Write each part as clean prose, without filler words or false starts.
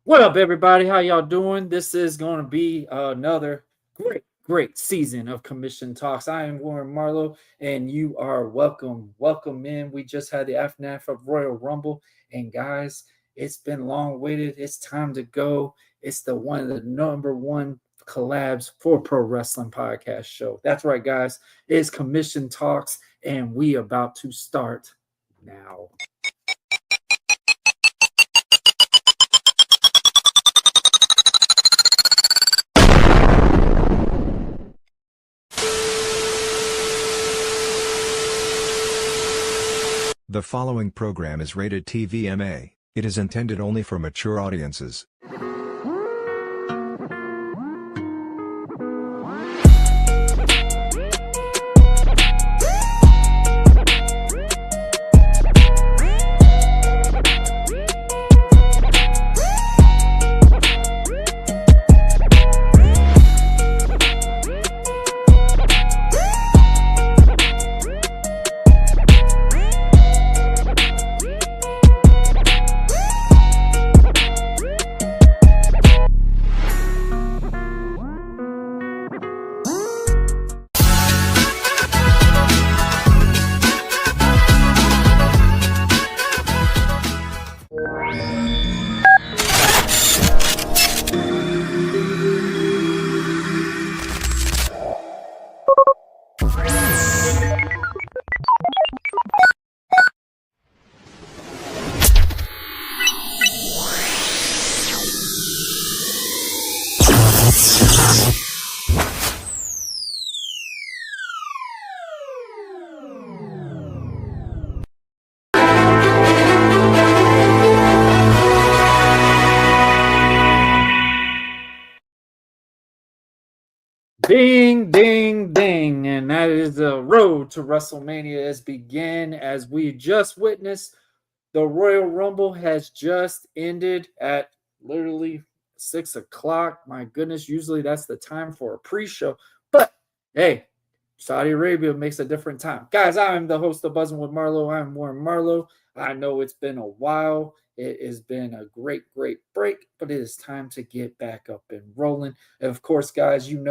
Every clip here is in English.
What up, everybody? How y'all doing? This is going to be another great season of Commission Talks. I am Warren Marlowe, and you are welcome. Welcome in. We just had the aftermath of Royal Rumble, and guys, it's been long waited. It's time to go. It's the one of the number one collabs for Pro Wrestling Podcast Show. That's right, guys. It's Commission Talks, and we about to start now. The following program is rated TVMA. It is intended only for mature audiences. Ding, ding, ding. And that is the road to WrestleMania has began as we just witnessed. The Royal Rumble has just ended at literally 6 o'clock. My goodness, usually that's the time for a pre-show. But hey, Saudi Arabia makes a different time. Guys, I am the host of Buzzing with Marlowe. I'm Warren Marlowe. I know it's been a while. It has been a great break, but it is time to get back up and rolling. And of course, guys, you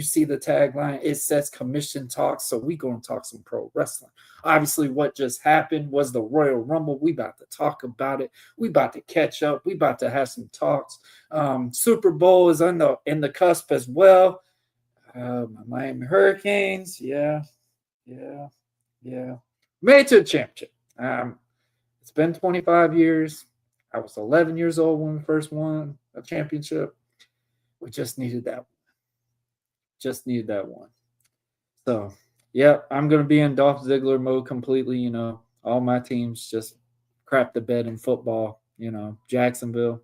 see the tagline. It says Commission Talks, so we going to talk some pro wrestling. Obviously, what just happened was the Royal Rumble. We about to talk about it. We about to catch up. We about to have some talks. Super Bowl is in the cusp as well. My Miami Hurricanes, yeah. Made it to the championship. It's been 25 years. I was 11 years old when we first won a championship. We just needed that one. So, yeah, I'm going to be in Dolph Ziggler mode completely. All my teams just crap the bed in football. Jacksonville.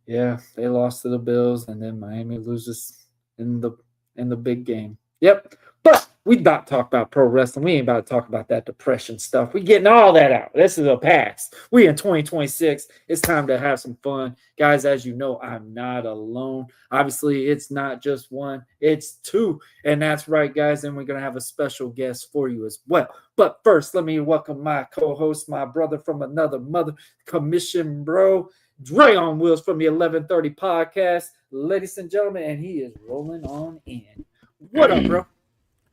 Yeah, they lost to the Bills, and then Miami loses in the big game. Yep. But we about to talk about pro wrestling. We ain't about to talk about that depression stuff. We getting all that out. This is a past. We in 2026. It's time to have some fun. Guys, as you know, I'm not alone. Obviously, it's not just one. It's two. And that's right, guys. And we're going to have a special guest for you as well. But first, let me welcome my co-host, my brother from another mother, Commission Bro, Dre on Wheels from the 1130 podcast. Ladies and gentlemen, and he is rolling on in. What up, bro?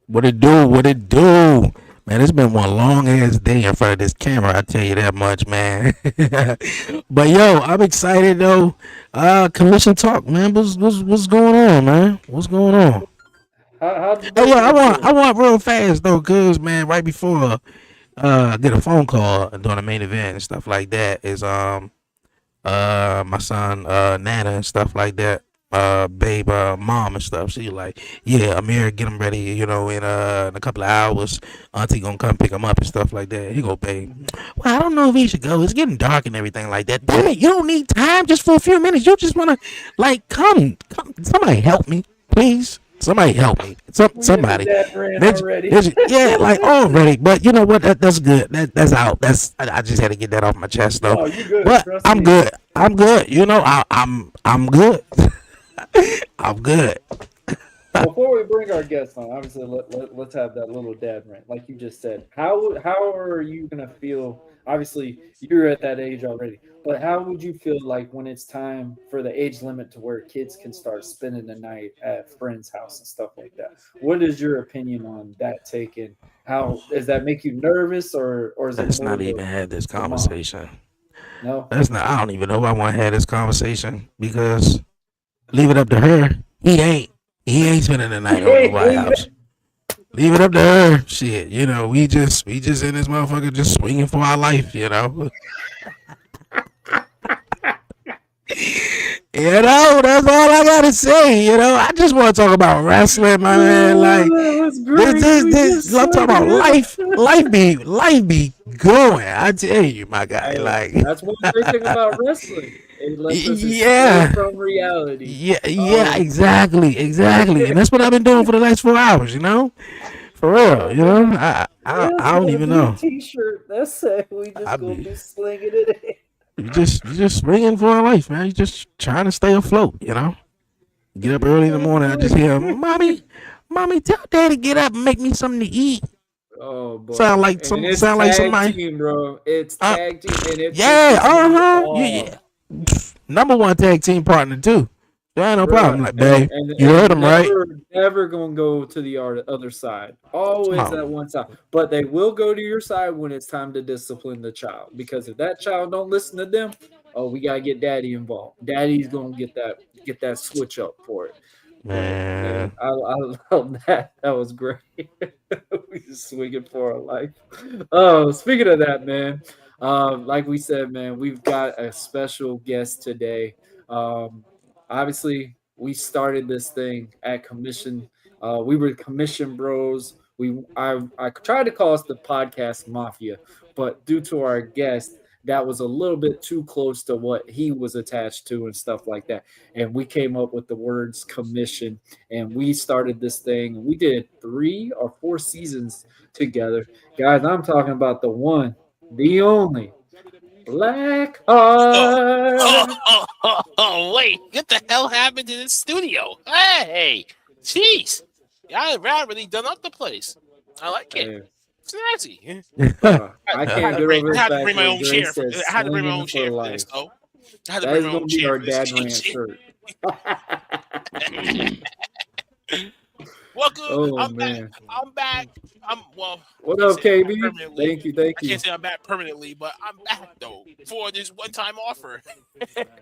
What it do? What it do? Man, it's been one long ass day in front of this camera. I tell you that much, man. But yo, I'm excited though. Commission talk, man. What's going on, man? What's going on? Oh yeah, I want real fast though, cause man, right before I get a phone call during the main event and stuff like that is my son Nana and stuff like that. Babe, mom and stuff. She like, yeah, Amir, get him ready. In a couple of hours, Auntie gonna come pick him up and stuff like that. He go, babe. Well, I don't know if he should go. It's getting dark and everything like that. Damn it, you don't need time just for a few minutes. You just wanna like come. Somebody help me, please. Somebody help me. Somebody. Yeah, like already. But you know what? That's good. That's out. I just had to get that off my chest though. Oh, you good? But Trust I'm me. good. I'm good. I'm good. I'm good. Before we bring our guests on, obviously let's have that little dad rant, like you just said. How are you gonna feel Obviously, you're at that age already. But how would you feel like when it's time for the age limit to where kids can start spending the night at friends' house and stuff like that? What is your opinion on that taken? How does that make you nervous, or is it Let's more not even have this the mom? conversation. No. That's not. I don't even know if I want to have this conversation because leave it up to her. He ain't spending the night over nobody's house. Leave it up to her. Shit, we just in this motherfucker just swinging for our life. That's all I gotta say. I just want to talk about wrestling, my man. Like Oh, that was this, great. this, We this. just I'm talking sung about it. life. Life be going. I tell you, my guy. Hey, Like, that's one great thing about wrestling. It lets us escape yeah, from reality. yeah, Um, exactly, and that's what I've been doing for the last 4 hours. For real. oh man, I yes, don't got a even new know. T-shirt. That's it. We I just gonna be be slinging it. you just swinging for our life, man. You just trying to stay afloat. Get up early in the That's morning. I just hear, great. mommy, tell daddy get up and make me something to eat. Oh Sound boy, like and some it's sound like tag somebody. team, bro. It's Uh, tag team, and it yeah, pisses me yeah. off, Number one tag team partner too. Yeah, no bro. problem. Like, And babe, and you heard and him right. never gonna go to the other side. Come Always that on, one side. But they will go to your side when it's time to discipline the child. Because if that child don't listen to them, oh, we gotta get daddy involved. Daddy's gonna get that switch up for it. But man, man. I love that. That was great. We just swinging for our life. Oh, speaking of that, man, like we said, man, we've got a special guest today. Um, Obviously, we started this thing at commission. We were commission bros. I tried to call us the podcast mafia, but due to our guest, that was a little bit too close to what he was attached to and stuff like that. And we came up with the words commission, and we started this thing. We did 3 or 4 seasons together, guys. I'm talking about the one, the only Black Oh, Heart. wait. What the hell happened to this studio? Hey, jeez. Yeah, I really done up the place. I like it. Hey, It's nasty. I I can't had to get bring, over I the had to fact bring my where own Dre chair. said I had to bring my "slinging own for chair for this, life." though. I had to That bring is my going own to be chair our for this dad rant shit. shirt. Welcome. Oh I'm back. man, I'm back. I what can't up, say I'm back KB? permanently. Thank you, thank I can't you. say I'm back permanently, but I'm back though for this one-time offer.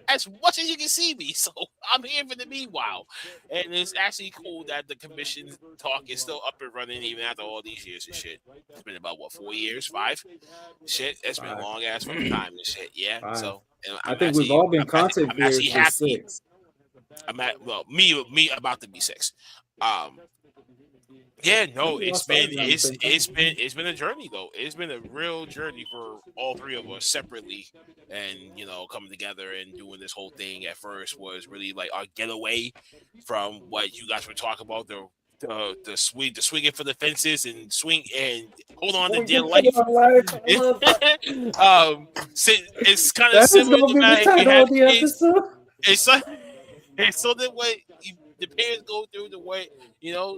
As much as you can see me, so I'm here for the meanwhile. And it's actually cool that the commission talk is still up and running even after all these years and shit. It's been about what 4 years, 5? Shit, it's been a Five, long ass fucking time and shit. Yeah, five. so and I think we've all been content I'm creators actually for happy. 6. Me about to be 6. Um, yeah, When no, did we all start around the same time? it's been a journey though. It's been a real journey for all three of us separately, and coming together and doing this whole thing. At first was really like our getaway from what you guys were talking about the swinging for the fences and swing and hold on to We dear can put it life. on live. I love that. It's kind of That is similar going to to be the that if you title had of the kids. episode. It's like it's so that way the parents go through the way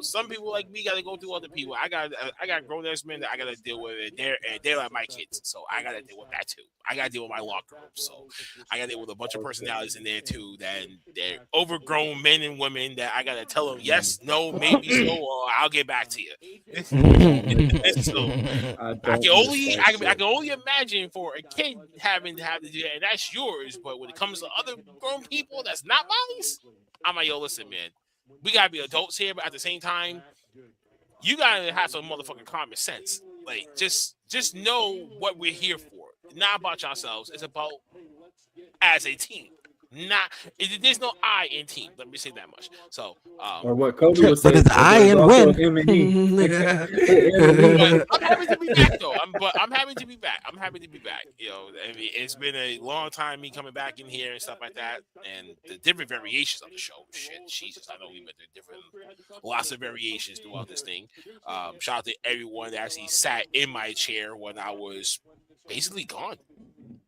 some people like me got to go through other people. I got grown ass men that I got to deal with, and they're like my kids, so I got to deal with that too. I got to deal with my locker room, so I got to deal with a bunch of personalities in there too. That they're overgrown men and women that I got to tell them yes, no, maybe so, or I'll get back to you. Oh man, So I I don't can miss only that I shit. can only imagine for a kid having to have to do that, and that's yours. But when it comes to other grown people, that's not mine. I'm like, yo, listen, man, we gotta be adults here, but at the same time, you gotta have some motherfucking common sense. Like, just know what we're here for. Not about yourselves. It's about as a team. Not there's no I in team. Let me say that much. So, Or what Kobe would but say, it's but I there's and also an win. M and E. M and E. but I'm happy to be back though. I'm happy to be back. I'm happy to be back. I mean, it's been a long time me coming back in here and stuff like that, and the different variations of the show. Shit, Jesus, I know we've been through lots of variations throughout this thing. Shout out to everyone that actually sat in my chair when I was basically gone.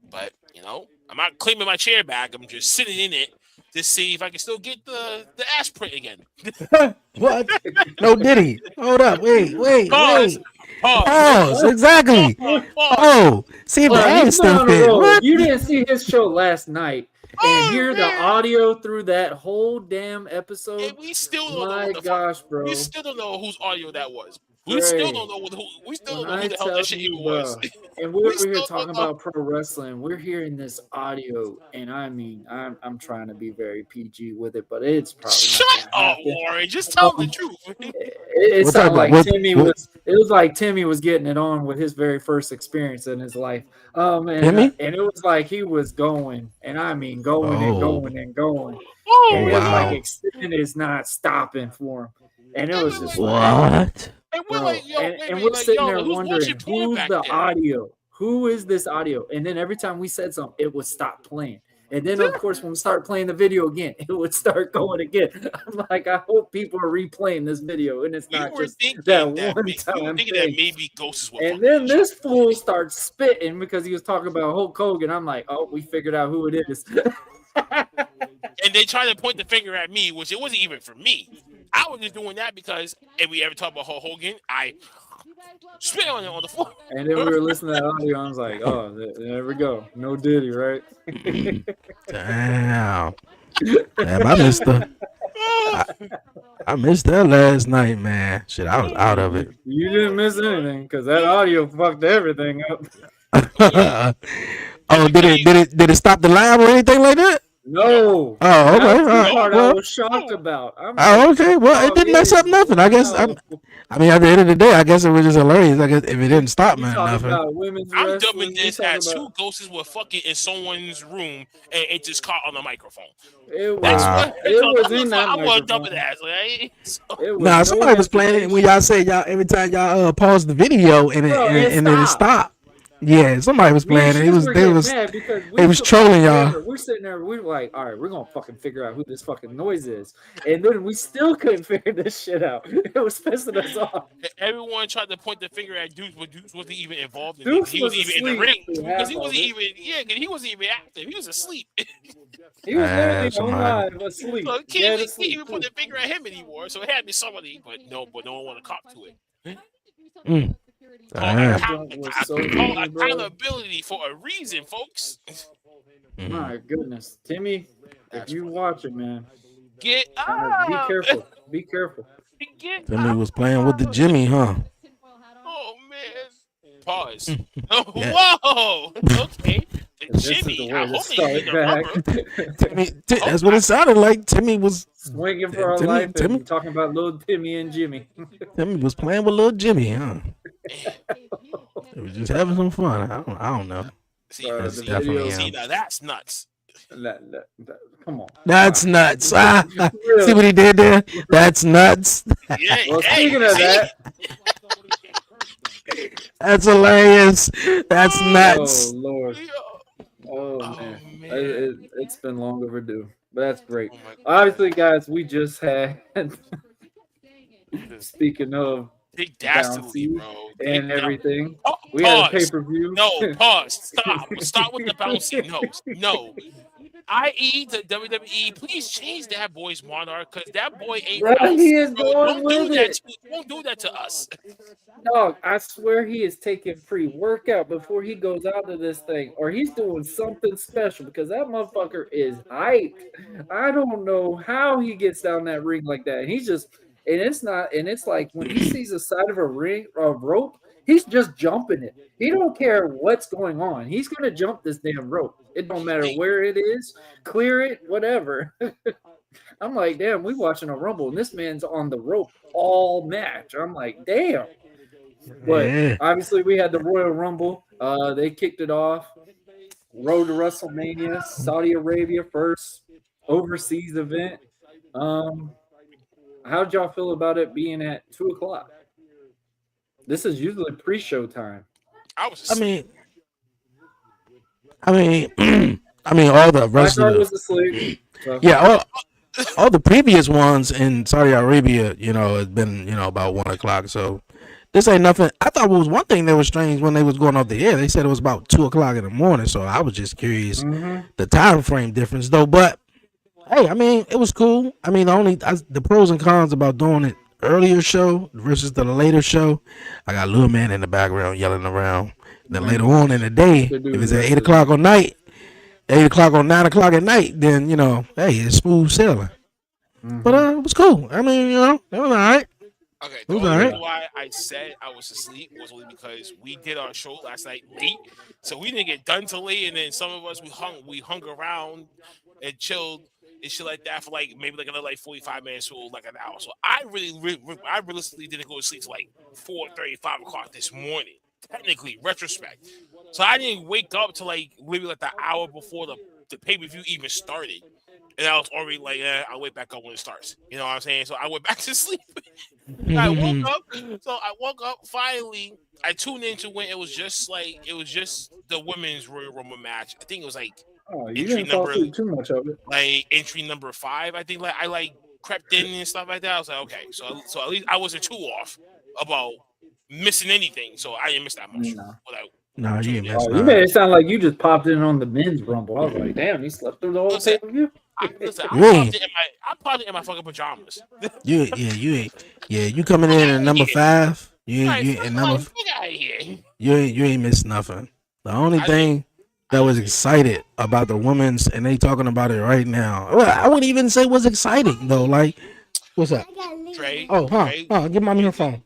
But I'm not claiming my chair back. I'm just sitting in it to see if I can still get the ass print again. What? No, did he? Hold up. Wait. Pause. Pause. Exactly. Pause. Oh, see if the Hold on, ad he's still not on a fit. roll. If What? you didn't see his show last night and Oh, hear the man. audio through that whole damn episode, And we still don't know my what the fuck. gosh, bro. We still don't know whose audio that was. We Dre, still don't know we still when don't know I who the hell tell that shit you, even was. bro, and we're We over here still talking don't know. about pro wrestling, we're hearing this audio, and I mean, I'm trying to be very PG with it, but it's probably Shut not gonna up, happen. Warren. Just tell the Um, truth. it What type sounded of like what? Timmy What? was. It was like Timmy was getting it on with his very first experience in his life. Timmy? And it was like he was going, and I mean going and Oh, going and going, and oh it was like wow. extended is not stopping for him, and it And was we're just like, like, What? and we're bro, like, yo, wait a and minute, we're like, sitting yo, there like, who's watching wondering porn who's back the there? audio, who is this audio, and then every time we said something, it would stop playing. And then, of course, when we start playing the video again, it would start going again. I'm like, I hope people are replaying this video, and it's You not were just thinking that that one you were time thinking that thing. maybe ghosts were And fucking then each this other. fool starts spitting because he was talking about Hulk Hogan. I'm like, oh, we figured out who it is. And they try to point the finger at me, which it wasn't even for me. I was just doing that because if we ever talk about Hulk Hogan, I spit on it on the floor. And then we were listening to that audio. I was like, oh, there we go. No Diddy, right? Damn. Damn, I missed that last night, man. Shit, I was out of it. You didn't miss anything because that audio fucked everything up. Oh, did it stop the live or anything like that? No. Oh, okay. That's the part I Well, was shocked about. I'm oh, like, okay. Well, it didn't mess up nothing. I guess. wow. I mean, at the end of the day, I guess it was just hilarious. I guess if it didn't stop, You man, talking nothing. about women's I'm wrestling? dubbing You this talking as two about ghosts were fucking in someone's room and it just caught on the microphone. it That's Wow. what it was in that I want to dub it microphone. as. Like, so, It was Nah, no somebody was playing it when y'all said y'all every time y'all paused the video and Bro, it then it stopped. stopped. Yeah, somebody was Me and playing it. Shiz were getting was mad because they was took trolling y'all. forever. We're sitting there, we were like, all right, we're gonna fucking figure out who this fucking noise is. And then we still couldn't figure this shit out. It was pissing us off. everyone tried to point the finger at Dukes, but Dukes wasn't even involved in Dukes it. He was wasn't even in the asleep ring through because half he of wasn't it. even because he wasn't even active. He was asleep. He was literally on somebody. live asleep. So Dead can't asleep. even put the finger at him anymore. So it had to be somebody, but no one wanted to cop to it. Mm. Call Damn. accountability for a reason, folks. My goodness. Timmy, if you watch it, man, Get be up. careful. Be careful. Get Timmy up. was playing with the Jimmy, huh? Oh man. Pause. Yeah. Whoa. Okay. This is Jimmy, the I way to hope they start use the rubber. Timmy, that's what it sounded like. Timmy was Swinging for our Timmy- life Timmy- and talking about little Timmy and Jimmy. Timmy was playing with little Jimmy, huh? They was just having some fun. I don't know. See, That's see, definitely see, him. now that's nuts. Come on. That's Wow. nuts. See Really? what he did there? That's nuts. Yeah, Well, hey, speaking of see? that, That's hilarious. That's nuts. oh Lord, Yeah. oh Oh, man, man. it's been long overdue, but that's great. Oh, my God. Obviously, guys, we just had. Speaking of Big dastardly, bouncy bro. and everything, Oh, we had a pause. pay per view. No, pause. Stop with the bouncy. No. I.e. the WWE, please change that boy's monarch because that boy ain't Bro, bouncy. he is Bro, going with it. Don't do that to us. Dog, I swear he is taking pre-workout before he goes out to this thing, or he's doing something special because that motherfucker is hyped. I don't know how he gets down that ring like that. He's just, and it's like when he sees the side of a rope, he's just jumping it. He don't care what's going on. He's gonna jump this damn rope. It don't matter where it is, clear it, whatever. I'm like, damn, we watching a rumble, and this man's on the rope all match. I'm like, damn. But Yeah. obviously, we had the Royal Rumble. They kicked it off. Road to WrestleMania, Saudi Arabia first overseas event. How'd y'all feel about it being at 2:00? This is usually pre-show time. I was I asleep. mean, all the rest Blackguard of was the asleep. So. yeah, all the previous ones in Saudi Arabia, has been about 1:00. So this ain't nothing. I thought it was one thing that was strange when they was going off the air. They said it was about 2:00 in the morning. So I was just curious the time frame difference though. But hey, I mean, it was cool. I mean, the pros and cons about doing it earlier show versus the later show, I got little man in the background yelling around. Then later Man, on in the day, they do if the it's at rest 8 o'clock of on night, 8 o'clock or 9 o'clock at night, then hey, it's smooth sailing. it. But Mm-hmm. it was cool. I mean, it was all right. Okay, It the was all only right. reason why I said I was asleep was only because we did our show last night late, so we didn't get done till late, and then some of us we hung around and chilled and shit like that for like maybe like another like 45 minutes or like an hour. So I realistically didn't go to sleep till like 4:30, 5 o'clock this morning. Technically, retrospect. So I didn't wake up till like maybe like the hour before the pay per view even started. And I was already like, I'll wait back up when it starts. You know what I'm saying? So I went back to sleep. I woke up. So I woke up finally. I tuned into when it was just the women's Royal Rumble match. I think it was Oh, you entry didn't fall number asleep too much of it. entry number 5. I think like I crept in and stuff like that. I was like, okay, so at least I wasn't too off about missing anything. So I didn't miss that much. No. But I No, you ain't tuned in. missed Oh, you made none. it sound like you just popped in on the men's rumble. I was like, damn, he slept through the whole Listen, pay per view. listen, You ain't. I popped it in my fucking pajamas. You ain't. Yeah, you coming in at number Yeah. 5. Like, You fuck, at like, number. get out of here. You ain't missed nothing. The only I didn't. thing I that didn't was see it. excited about the women's, and they talking about it right now. Well, I wouldn't even say was exciting though. Like, what's that? Trey, Oh, Trey, give mommy her phone.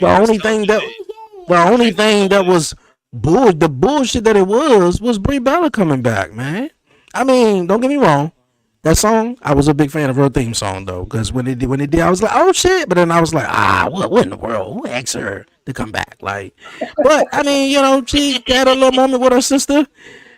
The Trey was only telling thing me that that. the only Trey was thing telling that me that. was the bullshit that it was Brie Bella coming back, man. I mean, don't get me wrong. That song, I was a big fan of her theme song though, because when it did, I was like, oh shit. But then I was like, what in the world? Who asked her to come back? Like, but I mean, she had a little moment with her sister.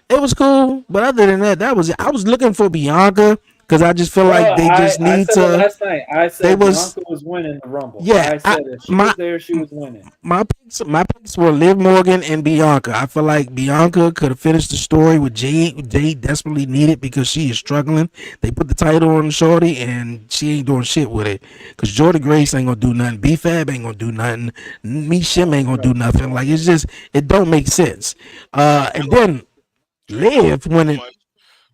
It was cool, but other than that, that was it. I was looking for Bianca because I just feel like Bro, they just I need said it to. last night. I They said was Bianca was winning the rumble. yeah. I said if she My was there, she was winning. my picks were Liv Morgan and Bianca. I feel like Bianca could have finished the story with Jade. Jade desperately needed because she is struggling. They put the title on Shorty and she ain't doing shit with it. Cause Jordan Grace ain't gonna do nothing. B Fab ain't gonna do nothing. Me Shim ain't gonna do Right. nothing. Like it's just it don't make sense. Trey, I And love you. then Trey, I love Liv you so winning. much.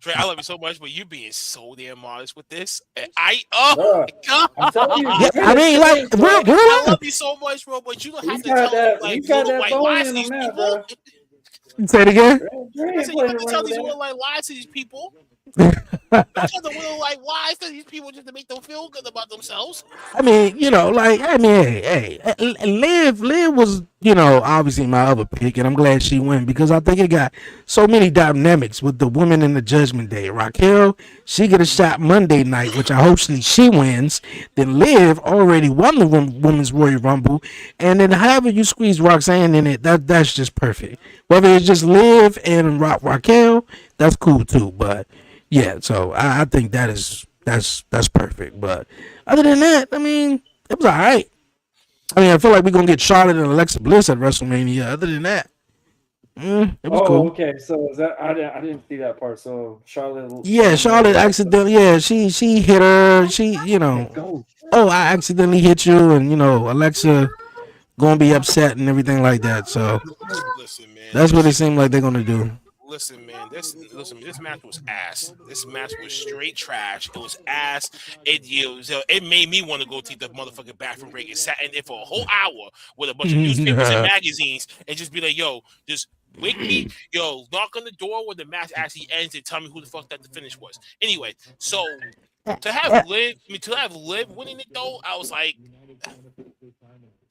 Trey, I love you so much, but you're being so damn modest with this. And oh Bro, my I'm telling you, Yeah, god. Dre I is mean, like serious, real, bro. real I love life. you so much, bro, but you don't have He's to got tell that. like He's got little that white bone lies to in him these now, people. bro. Say it again. Dre I ain't said you playing have to around tell with these that. little like lies to these people. Don't tell the little like lies to these people just to make them feel good about themselves. I mean, like, I mean, Liv was, obviously my other pick, and I'm glad she won because I think it got so many dynamics with the women in the Judgment Day. Raquel, she get a shot Monday night, which I hope she wins. Then Liv already won the Women's Royal Rumble, and then however you squeeze Roxanne in it, that's just perfect. Whether it's just Liv and Raquel, that's cool too. But yeah, so I think that's perfect. But other than that, I mean, it was all right. I mean, I feel like we're gonna get Charlotte and Alexa Bliss at WrestleMania. Other than that, it was Oh, cool. okay. So is that I didn't see that part. So Charlotte Yeah, and Charlotte Alexa. accidentally. Yeah, she hit her. Okay, go. Oh, I accidentally hit you, and Alexa gonna be upset and everything like that. So Listen, man, that's this what it shit. seemed like they're gonna do. This match was ass. This match was straight trash. It was ass. It made me want to go take the motherfucking bathroom break and sat in there for a whole hour with a bunch of newspapers and magazines and just be like, yo, just wake me, yo, knock on the door when the match actually ends and tell me who the fuck that the finish was. Anyway, so to have Liv winning it though, I was like,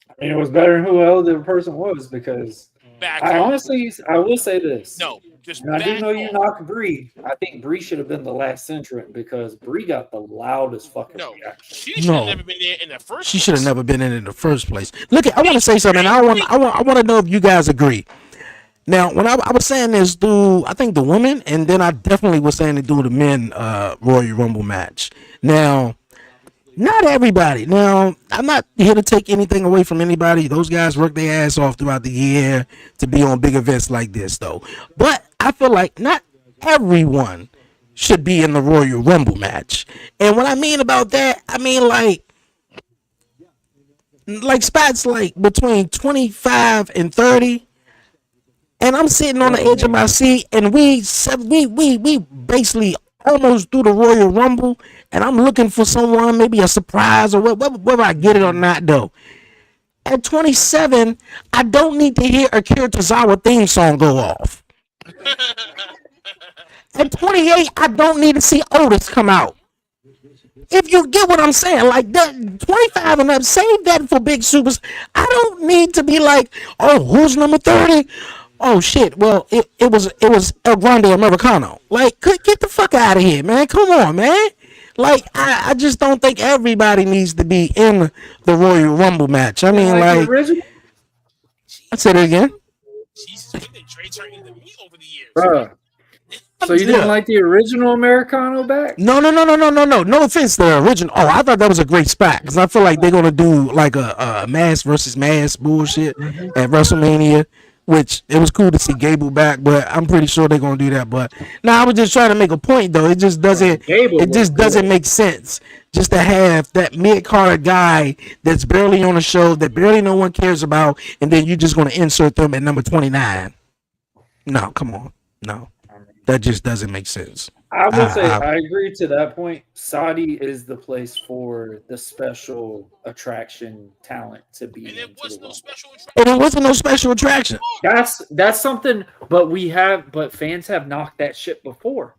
I mean, it was better than who the hell the person was because back I off. honestly, I will say this. No, just And I do back know you off. knock Bree. I think Bree should have been the last entrant because Bree got the loudest fucking No, reaction. she should have No, never been there in the first she should have place. never been in the first place. Look, I want to say something. I want to know if you guys agree. Now, when I was saying this, do I think the women, and then I definitely was saying to do the men Royal Rumble match. Now, not everybody. Now, I'm not here to take anything away from anybody. Those guys work their ass off throughout the year to be on big events like this, though. But I feel like not everyone should be in the Royal Rumble match. And what I mean about that, I mean like spots like between 25 and 30, and I'm sitting on the Bro, edge of my seat, and we basically almost through the Royal Rumble, and I'm looking for someone, maybe a surprise or whether I get it or not. Though at 27, I don't need to hear Akira Tozawa theme song go off. At 28, I don't need to see Otis come out. If you get what I'm saying, like that 25 and up, save that for big supers. I don't need to be like, oh, who's number 30? Oh shit. Well, it was El Grande Americano. Like, get the fuck out of here, man. Come on, man. Like, I just don't think everybody needs to be in the Royal Rumble match. I mean, Like the like, original, I said it again. Jesus, when did Dre turn into me over the years? bro. So you didn't like the original Americano back? No. No offense to the original. Oh, I thought that was a great spot because I feel like they're gonna do like a mass versus mass bullshit at WrestleMania, which it was cool to see Gable back, but I'm pretty sure they're gonna do that. But now I was just trying to make a point though. It just doesn't. Gable It just was doesn't good. make sense just to have that mid card guy that's barely on the show that barely no one cares about, and then you're just gonna insert them at number 29. No, come on, no. That just doesn't make sense. I will say I- I agree to that point. Saudi is the place for the special attraction talent to be. And there into was the no Rumble. special attraction. And it wasn't no special attraction. That's something, but fans have knocked that shit before.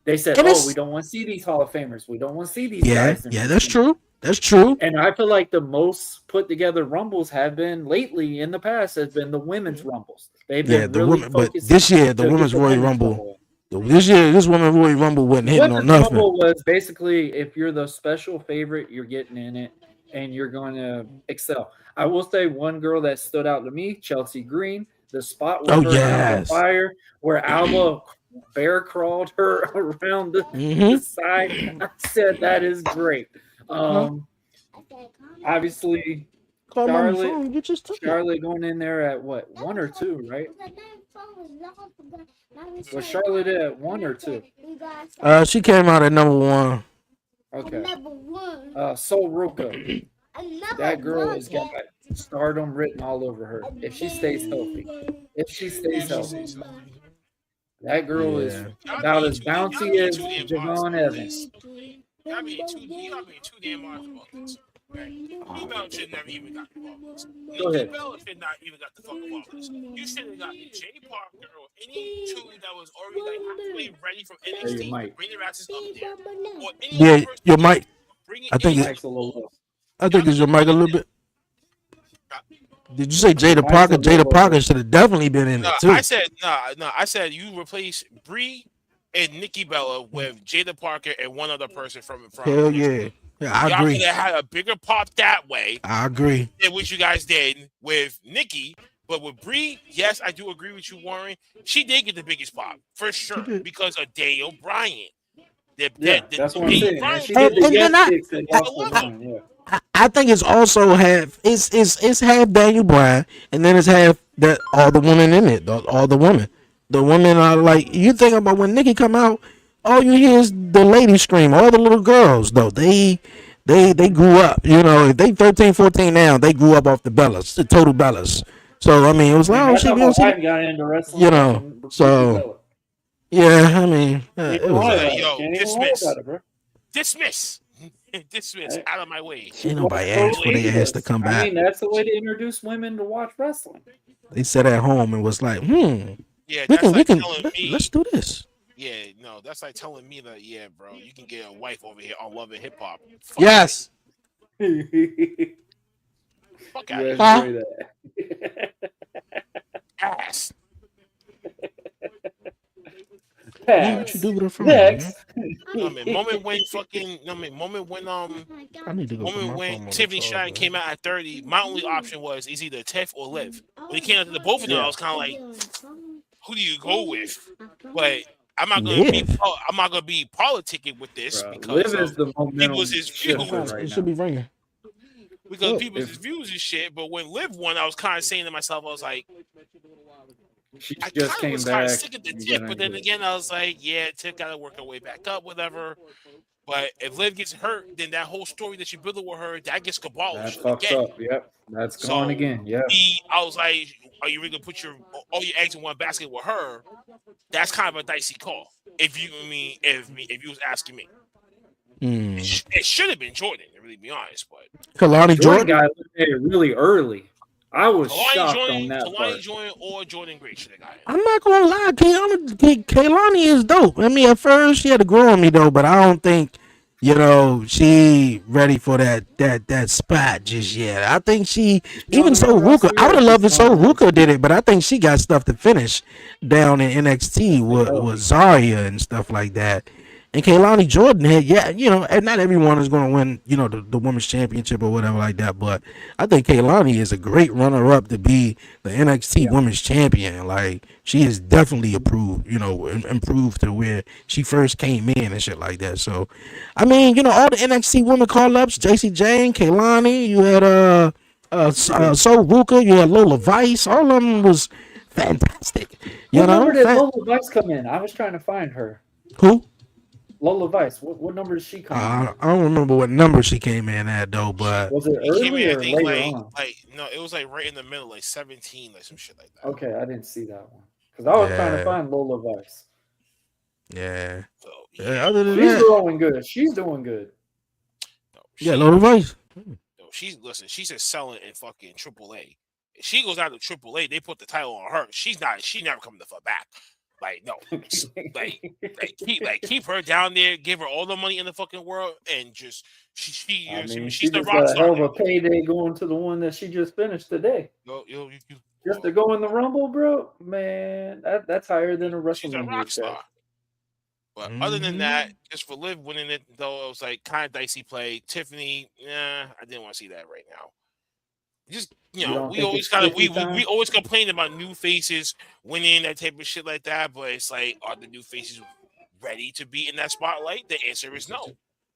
They said, And "Oh, it's- we don't want to see these Hall of Famers. We don't want to see these Yeah, guys." in yeah, these that's teams." true. That's true. And I feel like the most put together rumbles have been lately in the past has been the women's rumbles. They've Yeah, been the really women, but focused this year the to get women's the Royal women's Rumble. This year, this women's Royal Rumble wasn't hitting on Women's nothing. Rumble was basically if you're the special favorite, you're getting in it and you're going to excel. I will say one girl that stood out to me, Chelsea Green, the spot with Oh, her and Alba yes. Fire, where Alba bear crawled her around the Mhm. side. I said that is great. Obviously, Call my Charlotte- phone. You just took it. Charlotte going in there at what, 1 or 2, right? Was Charlotte at 1 or 2? She came out at number 1. Okay. Sol Ruka. That girl has got stardom written all over her. If she stays healthy. That girl is about as bouncy as Javon Evans. Y'all being too damn honest about this. Right? Email should never even got involved with this. Go ahead. Nikki Bella should not even got the fuck involved with this. You should have got Jay Parker or any two that was already like actually ready from NXT. mic. Bring their asses up there. Or any Yeah, other person your mic. bring it I think in. it- Mike's a little low. I think it's your mic a little bit. Did you say Jada Mike's Parker? a little Jada low. Parker should have definitely been in it No, too. I said you replace Brie and Nikki Bella with Jada Parker and one other person from Hell yeah. Yeah, I Y'all agree. could have had a bigger pop that way I agree. than what you guys did with Nikki. But with Brie, yes, I do agree with you, Warren. She did get the biggest pop for sure did. because of Dale Bryan. That's what I'm Dale saying. Bryan And she And- did the and yes then I- kicks and also Bryan, yeah. I think it's also half. It's half Daniel Bryan, and then it's half that all the women in it. All the women. The women are like, you think about when Nikki come out, all you hear is the ladies scream. All the little girls though, they grew up. You know, if they 13, 14 now, they grew up off the Bellas, the total Bellas. So I mean, it was like, oh That's shit, how we my don't see. wife got into wrestling. You know, so- Yeah, I mean, it was. Yo, Can't even dismiss. lie about it, bro. Dismiss. Dismiss. Out of my way. Ain't nobody asked for their ass to come I back. mean, that's the way to introduce women to watch wrestling. They sat at home and was like, Yeah, we that's can, like telling me. let's do this. Yeah, no, that's like telling me that. Yeah, bro, you can get a wife over here on Love and Hip Hop. Yes. You Fuck out of Huh? enjoy that. ass. What you do with her phone? Next. Moment when I need to go. put my Moment phone when on the Tiffany charger. Stratton came out at 30, my only option was is either Tiff or Liv. When it came out to the both of them, I was kind of like, who do you go with? But I'm not gonna be Liv? I'm not gonna be politicking with this Bro, because Liv is the momentum people's is shifter views. right It now. should be ringing. because Look, people's views and shit. But when Liv won, I was kind of saying to myself, I was like, She I just kind of came was kind back. of sick of the You Tiff, gotta but then do it. again, I was like, yeah, Tiff got to work her way back up, whatever. But if Liv gets hurt, then that whole story that she built with her, that gets That cabolished fucks again. up. Yep. That's So, gone again. Yeah. I was like, are you really gonna put all your eggs in one basket with her? That's kind of a dicey call. If you was asking me, Hmm. it should have been Jordan. To really be honest, but Kalani Jordan Jordan. got eliminated really early. I was shocked on that Kalani part. Jordan or Jordan Gray should have got it. I'm not gonna lie, Kaylani is dope. I mean, at first she had to grow on me though, but I don't think, she ready for that spot just yet. I think She's on even the main so Ruka. roster I would yet? have She's loved if still on so NXT. Ruka did it, but I think she got stuff to finish down in NXT I with, know. with Zarya and stuff like that. And Kaylani Jordan had, and not everyone is going to win, the women's championship or whatever like that. But I think Kaylani is a great runner up to be the NXT Yeah. women's champion. Like, she is definitely improved, improved to where she first came in and shit like that. So, I mean, all the NXT women call ups, JC Jane, Kaylani, you had, So Ruka, you had Lola Vice, all of them was fantastic. What number did Lola Vice come in? I was trying to find her. Who? Lola Vice. What number did she come in? I don't remember what number she came in at though, but Was it He came early in, I or think, later on? no, it was like right in the middle, like 17, like some shit like that. Okay, I didn't see that one because I was trying to yeah, find Lola Vice. yeah. So Other than She's that, growing good. She's doing good. no, yeah, Lola Vice. no, she's just selling in fucking AAA. If she goes out to AAA, they put the title on her. She's never coming the fuck back. Like no, keep her down there, give her all the money in the fucking world, and just she I mean, she's she the just rock got a star. hell of a payday going to the one that she just finished today. Just to go in the Rumble, bro. Man, that's higher than a She's a WrestleMania rock check. star. But other than that, just for Liv winning it, though, it was like kind of dicey play. Tiffany, I didn't want to see that right now. Just You don't we think always it's kind of 50 we time? always complain about new faces winning that type of shit like that. But it's like, are the new faces ready to be in that spotlight? The answer is no.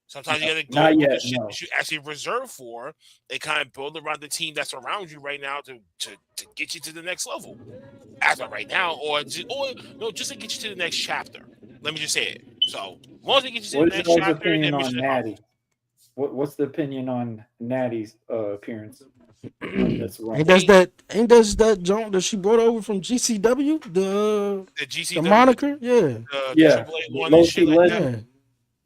Sometimes you gotta go Not with yet, the shit no. that you actually reserve for and kind of build around the team that's around you right now to get you to the next level. As of right now, or just to get you to the next chapter. Let me just say it. So, as long as they get you to What the is next y'all's chapter, opinion then on mission Natty? accomplished. What's the opinion on Natty's appearance in this Rumble? Ain't that joint that she brought over from GCW? The The GCW, moniker? Yeah. the Yeah, AAA one low and key shit like that. legend. Yeah.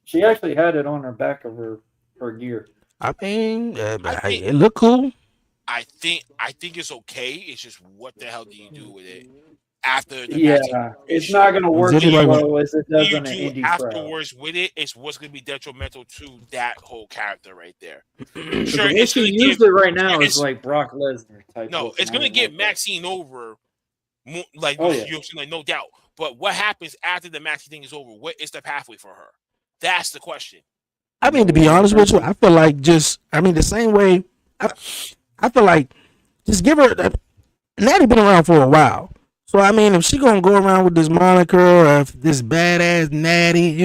She actually had it on her back of her gear. I mean, I think- it looked cool. I think it's okay. It's just what the hell do you do with it after the Yeah, match? it's not going to work Is as anybody well as it does You on an do indie crowd. afterwards with it. It's what's going to be detrimental to that whole character right there. Because Sure, the way it's she going to used give it right now it's- is like Brock Lesnar type. no, looking. it's I going to didn't get like that. Maxine over. Like Oh, yeah. like no doubt. But what happens after the Maxine thing is over? What is the pathway for her? That's the question. I mean, to be honest with you, I feel like the same way. I feel like just give her. Natty been around for a while, so I mean, if she gonna go around with this moniker, or if this badass Natty,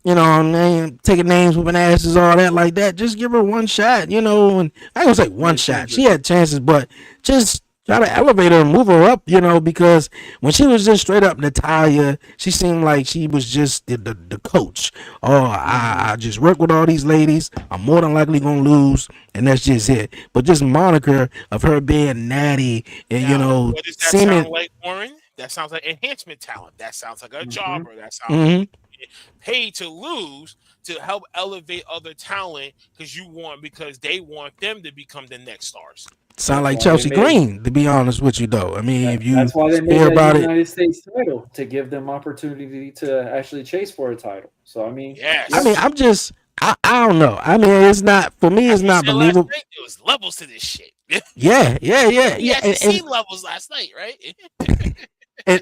and taking names, whooping asses, all that like that, just give her one shot, and I ain't gonna say one shot. She had chances, but just try to elevate her and move her up, because when she was just straight up Natalia, she seemed like she was just the coach. Oh, I just work with all these ladies. I'm more than likely gonna lose, and that's just it. But just moniker of her being Natty and Now, what does that seeming. sound like, Warren? That sounds like enhancement talent. That sounds like a jobber. That sounds Mhm. like paid to lose to help elevate other talent because they want them to become the next stars. Sound like That's why Chelsea they made- Green, to be honest with you, though. I mean, if you That's why they made hear about that it, United States title to give them opportunity to actually chase for a title. So I mean, Yes. I mean, I don't know. I mean, it's not for me. It's As we not said last believable. night, there was levels to this shit. Yeah. We actually And, seen levels last night, right? and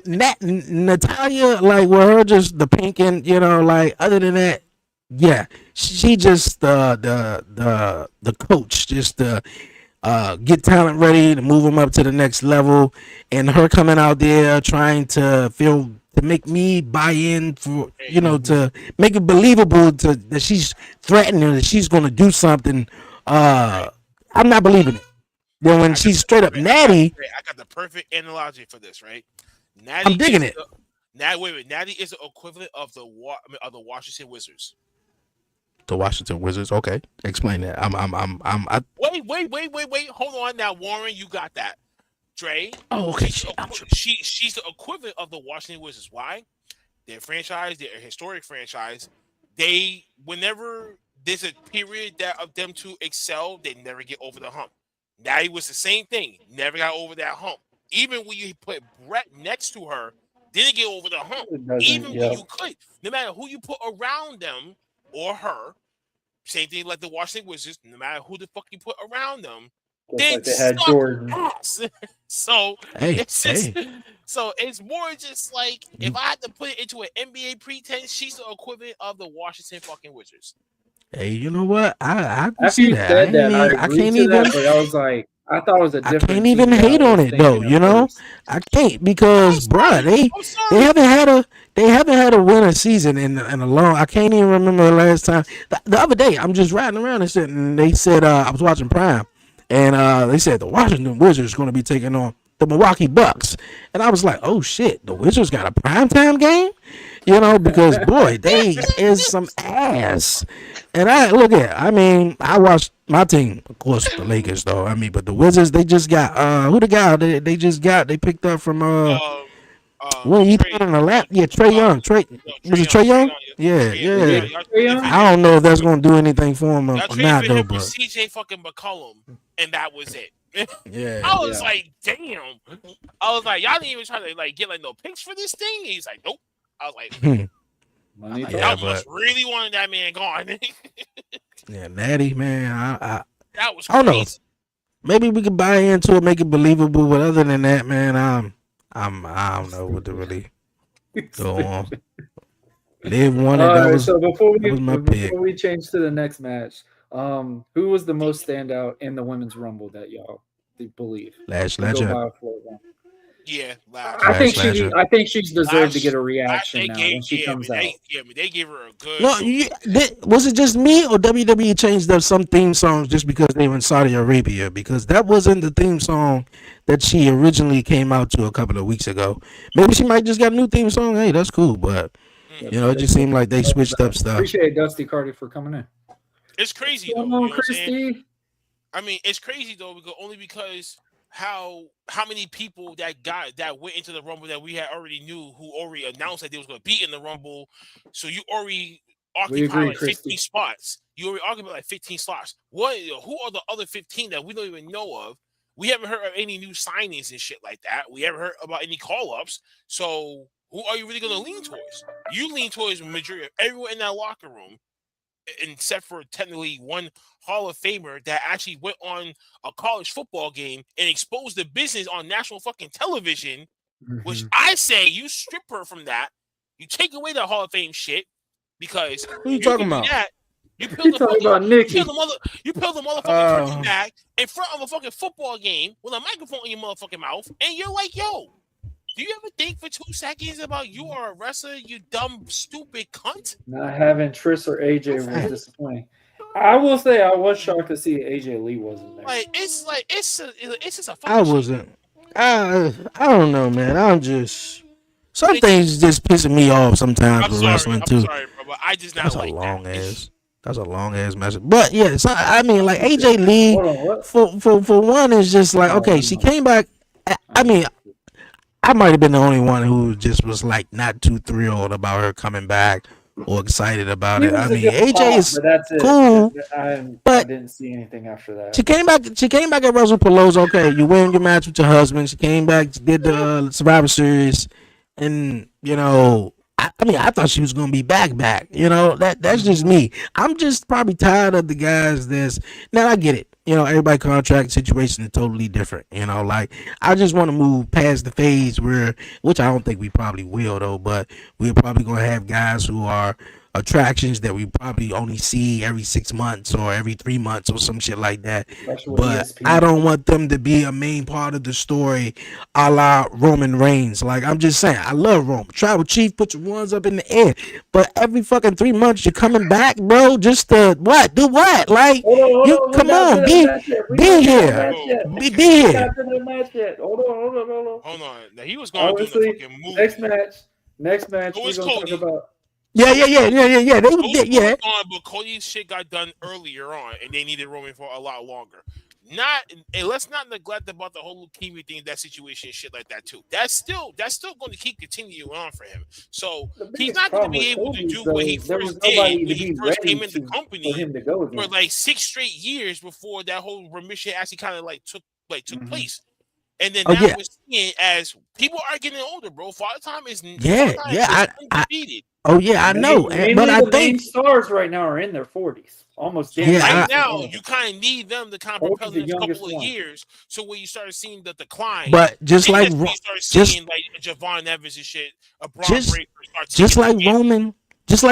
Natalia, like with her, just the pink and like other than that, yeah, she just the coach, just get talent ready to move them up to the next level, and her coming out there trying to make me buy in for to make it believable that she's threatening that she's going to do something. I'm not believing it. Then when she's straight up Natty, I got the perfect analogy for this, right? Natty I'm digging it. Natty is the equivalent of the Washington Wizards. The Washington Wizards. Okay, explain that. Wait. Hold on now, Warren. You got that. Dre. Oh, okay. She's the equivalent of the Washington Wizards. Why? their franchise, their historic franchise, they whenever there's a period that of them to excel, they never get over the hump. Now it was the same thing, never got over that hump. Even when you put Brett next to her, didn't get over the hump. It doesn't. Even when Yeah. you could, no matter who you put around them or her, same thing like the Washington Wizards, no matter who the fuck you put around them, Just they like they had suck Jordan. ass. So Hey, it's just hey. so it's more just like if I had to put it into an NBA pretense, she's the equivalent of the Washington fucking Wizards. Hey, you know what? I can After see you that. said that, I I agreed can't to that, even. but I was like, I thought it was a I different can't team even that I hate on was it though. thinking of You know, first. I can't because, bruh, they I'm they sorry. haven't had a winter season in a long. I can't even remember the last time. The other day, I'm just riding around and shit, and they said I was watching Prime, and they said the Washington Wizards going to be taking on the Milwaukee Bucks, and I was like, oh shit, the Wizards got a primetime game. You know, because boy, they is some ass. And I look at, I mean, I watched my team, of course, the Lakers, though. I mean, but the Wizards, they just got who the guy they just got? They picked up from when you Trey, thought on the lap, yeah, Trey Young. Trey no, was Trey it Young, Trey Young? yeah, Yeah, yeah, They yeah. did y'all Trae traded for Young? I him. don't know if that's gonna do anything for him Y'all or traded not, for though. him for But CJ fucking McCollum, and that was it. yeah, I was Yeah. like, damn. I was like, y'all didn't even try to like get like no picks for this thing. He's like, nope. I was like, Money yeah, y'all talks. must but really want that man gone. yeah, Natty man, That was I don't know. crazy. Maybe we could buy into it, make it believable. But other than that, man, I don't know what to really go on. Liv won it. All right, so That was my pick. before we change to the next match, who was the most standout in the women's rumble that y'all believe? Lash We'll go Legend. by floor one. Yeah, last Lash Legend. I think she's deserved to last get a last reaction they now gave when she comes out. they gave her a good No, was it just me or WWE changed up some theme songs just because they were in Saudi Arabia? Because that wasn't the theme song that she originally came out to a couple of weeks ago. Maybe she might just got a new theme song. Hey, that's cool. But Yep, you know, it they just seemed like they changed switched that. up stuff. Appreciate Dusty Carter for coming in. It's What's crazy going though. on, You know what I'm saying? Christy? I mean, it's crazy though, because how many people that went into the rumble that we had already knew who already announced that they was going to be in the rumble. So you already We occupy agree, like Christy. 15 spots. You already occupy like 15 slots. Who are the other 15 that we don't even know of? We haven't heard of any new signings and shit like that. We haven't heard about any call ups. So who are you really going to lean towards? You lean towards the majority of everyone in that locker room, except for technically one Hall of Famer that actually went on a college football game and exposed the business on national fucking television, which Mhm. I say you strip her from that. You take away the Hall of Fame shit because Who you you talking can do about? that. You peel You the talking fucking about Nikki? you peel the motherfucking curtain Uh, back in front of a fucking football game with a microphone in your motherfucking mouth, and you're like, yo, do you ever think for 2 seconds about you are a wrestler, you dumb, stupid cunt? Not having Triss or AJ was Hey. disappointing. I will say I was shocked to see AJ Lee wasn't there. Like it's just a fucking I shame. wasn't. I don't know, man. I'm just some Like, things just pissing me off sometimes I'm with sorry, wrestling too. bro, but I just not That's a like that. long ass. That's a long ass message. But yeah, I mean, like AJ Lee Hold on, what? for one is just like Oh, okay, I she know. came back. I mean, I might have been the only one who just was like not too thrilled about her coming back or excited about He it. I was a mean, good AJ pop, is but that's it. cool, I but didn't see anything after that. she came back. She came back at Russell Pelosi. Okay, you win your match with your husband. She came back, did the Survivor Series, and you know, I mean, I thought she was gonna be back. You know, that's just me. I'm just probably tired of the guys that's now. I get it. You know, everybody contract situation is totally different. You know, like I just want to move past the phase where, which I don't think we probably will though, but we're probably gonna have guys who are attractions that we probably only see every 6 months or every 3 months or some shit like that. Especially with But ESPN. I don't want them to be a main part of the story, a la Roman Reigns. Like I'm just saying, I love Roman. Tribal Chief, put your ones up in the air. But every fucking 3 months you're coming back, bro. Just to what? Do what? Like Hold you on. come We're not to on, that match yet. be here, be We're here. not to that match yet. Hold on. Hold on. Now he was going to do the Obviously, fucking move. next match, Who we're is gonna talk Cody? about. Yeah. They Those would, yeah. on, but Cody's shit got done earlier on, and they needed Roman for a lot longer. and let's not neglect about the whole leukemia thing, that situation, shit like that too. That's still going to keep continuing on for him. So The he's biggest not going to problem be with able to Kobe, do what though, he is there was first did nobody to when he be first ready came in the for company him to go for against. like 6 straight years before that whole remission actually kind of like took place. And then Oh now yeah, we're seeing as people are getting older, bro. Father Time is yeah, yeah. undefeated. Oh yeah, I know. But Mainly I the main think, stars right now are in their 40s, almost So damn yeah, near right I, every now, one of you them. kind of need them to kind of propel Kobe's the the next couple youngest of one. years. So when you start seeing the decline, but just then like that's when you start just seeing like Javon Evans and shit, a Braun just Breaker start just taking the like mantle.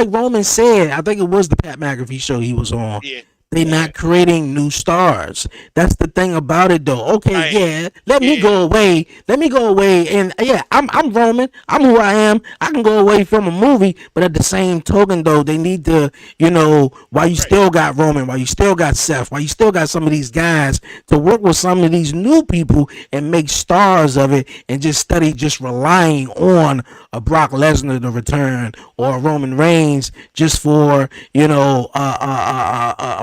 Roman said, I think it was the Pat McAfee show he was on. Yeah, They yeah, not creating new stars. That's the thing about it, though. Okay, right, yeah, let me yeah, go away. Let me go away, and yeah, I'm Roman. I'm who I am. I can go away from a movie, but at the same token, though, they need to, while you right. still got Roman, while you still got Seth, while you still got some of these guys, to work with some of these new people and make stars of it, and just study just relying on a Brock Lesnar to return or a Roman Reigns just for a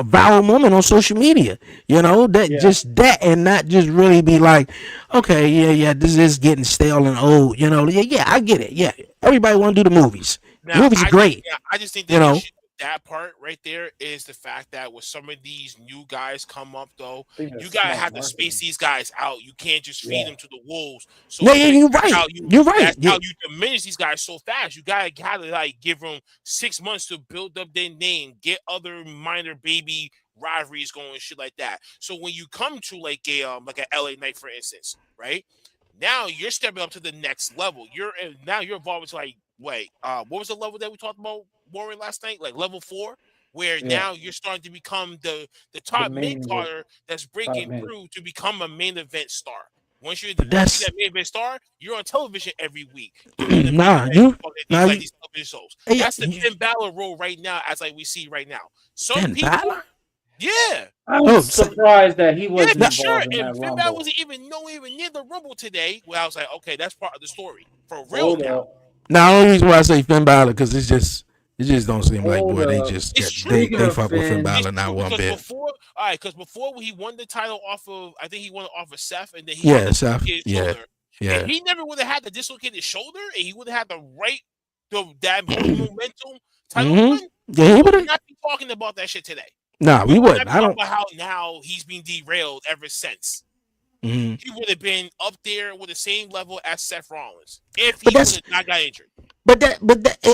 viral moment on social media. That Yeah. just that, and not just really be like, okay, yeah, this is getting stale and old. Yeah, I get it. Yeah, everybody want to do the movies. The Now, movies are great. I just think You the know, issue with that part right there is the fact that with some of these new guys come up, though, I think you that's gotta smart have to space marketing. these guys out. You can't just feed Yeah. them to the wolves so yeah, quick. you're right. You're right. That's Yeah, how you diminish these guys so fast. You gotta like give them 6 months to build up their name, get other minor baby rivalries going, shit like that. So when you come to like a LA Knight, for instance, right? Now you're stepping up to the next level. Now you're evolving to like what was the level that we talked about Warren last night? Like level 4, where Yeah. now you're starting to become the The top mid main event, carder that's top breaking mid. through to become a main event star. but Once you're that's that main event star, you're on television every week. You're in the main nah. event You of nah. these television shows. Yeah, That's the Finn Balor role right now, as like we see right now. Some Finn people, Balor. yeah. I'm Oh, surprised that he Yeah, wasn't for nah, sure. involved in And that Finn Balor Rumble. wasn't even near the Rumble today. Well, I was like, okay, that's part of the story for real Hold now. up. nah. The only reason why I say Finn Balor because it just don't seem like, Hold boy, they up. just It's get true Speaking they though. of fuck with Finn Finn, It's Balor not true one because bit. before he won the title off of, I think he won it off of Seth, and then he had Yeah, the Seth. dislocated Yeah, shoulder. If yeah. he never would have had the dislocated shoulder, and he would have had that whole momentum title Mm-hmm. run, Yeah, we he would would have. not be talking about that shit today. Nah, We we would not wouldn't. be I talking don't. about how now he's been derailed ever since. Mm-hmm. He would have been up there with the same level as Seth Rollins if But he would that's have not got injured.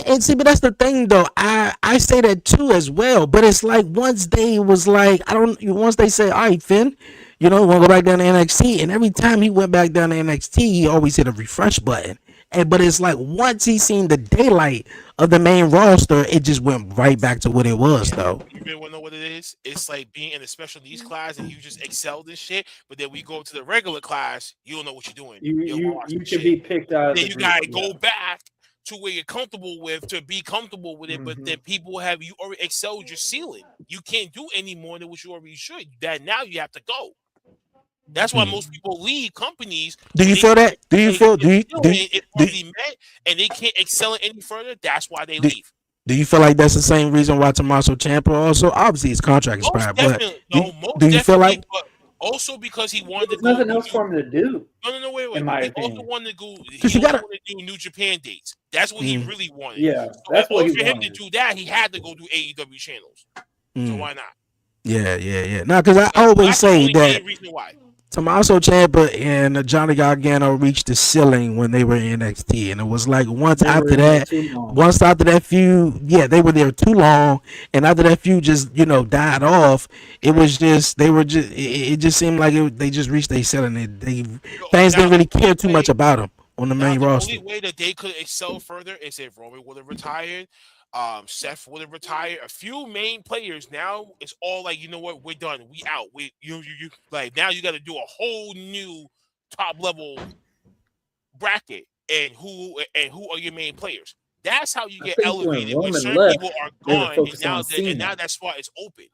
and see, but that's the thing though. I say that too as well. But it's like once they was like, I don't. Once they say, all right, Finn, want to go back down to NXT, and every time he went back down to NXT, he always hit a refresh button. And but it's like once he seen the daylight of the main roster, it just went right back to what it was Yeah. though. You really want to know what it is? It's like being in a special needs class and you just excelled in shit, but then we go to the regular class, you don't know what you're doing. you You're you lost you and could shit. be picked out of Then the you group. gotta Yeah. go back to where you're comfortable with to be comfortable with it. But hmm then people have you already excelled your ceiling. You can't do any more than what you already should. That now you have to go. That's why most people leave companies Do when you they feel feel that? Do you like feel? their ceiling is Do already met and they can't excel it any further. That's why they do, leave. do you feel like that's the same reason why Tommaso Ciampa also obviously his contract Most expired, but definitely, do no, do most you feel definitely, like but also because he There wanted to was go nothing do else for him to do, no, in wait. my He also opinion. wanted to go. because He you also gotta wanted to do New Japan dates. That's what he mm, really wanted. Yeah, So in that's what order he for him to wanted. do that, he had to go do AEW channels. So mm, why not? yeah. No, because I So always that's the say only that main reason why. Tommaso Ciampa and Johnny Gargano reached the ceiling when they were in NXT, and it was like They were in there too long. once after that feud, yeah, they were there too long, and after that feud just died off. It Right. was just they were just it just seemed like they just reached their ceiling. They fans Now didn't really the only care too much way about them on the Now main the roster. only way that they could excel further is if Roman would have retired, Seth would have retired. A few main players now it's all like, you know what, we're done, we out. You like now you got to do a whole new top level bracket and who are your main players. That's how you I get think when elevated when Roman certain left, people are they were gone focused on and now Cena. that's why it's open.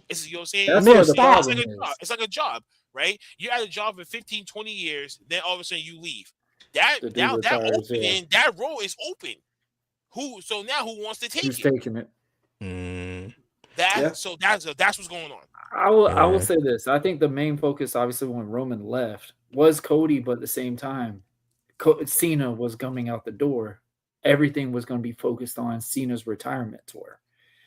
It's you know what I'm saying? Let That's me where ask the you, It's problem like a job. is. It's like a job, right? You're at a job for 15, 20 years, then all of a sudden you leave. That The dude now that retires. Yeah, opening, that role is open. Who wants to take who's it? taking it? mm, That's Yeah. So that's what's going on. I will Yeah. say this. I think the main focus, obviously, when Roman left, was Cody, but at the same time, Cena was coming out the door. Everything was going to be focused on Cena's retirement tour.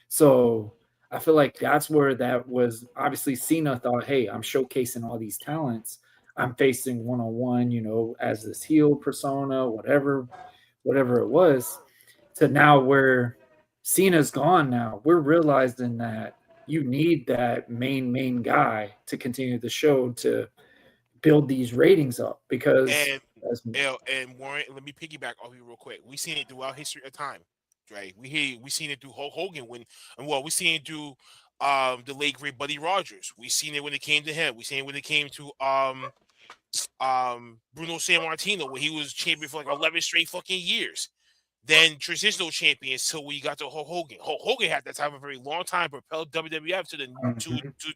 So I feel like that's where that was. Obviously, Cena thought, "Hey, I'm showcasing all these talents. I'm facing one on one, as this heel persona, whatever it was." To now where Cena's gone now, we're realizing that you need that main guy to continue the show to build these ratings up because And and Warren, let me piggyback off you real quick. We seen it throughout history of time, right? We seen it through Hulk Hogan we seen it through the late great Buddy Rogers. We seen it when it came to him. We seen it when it came to Bruno Sammartino when he was champion for like 11 straight fucking years. Then transitional champions till we got to Hulk Hogan. Hulk Hogan had that time for a very long time, propelled WWF to the to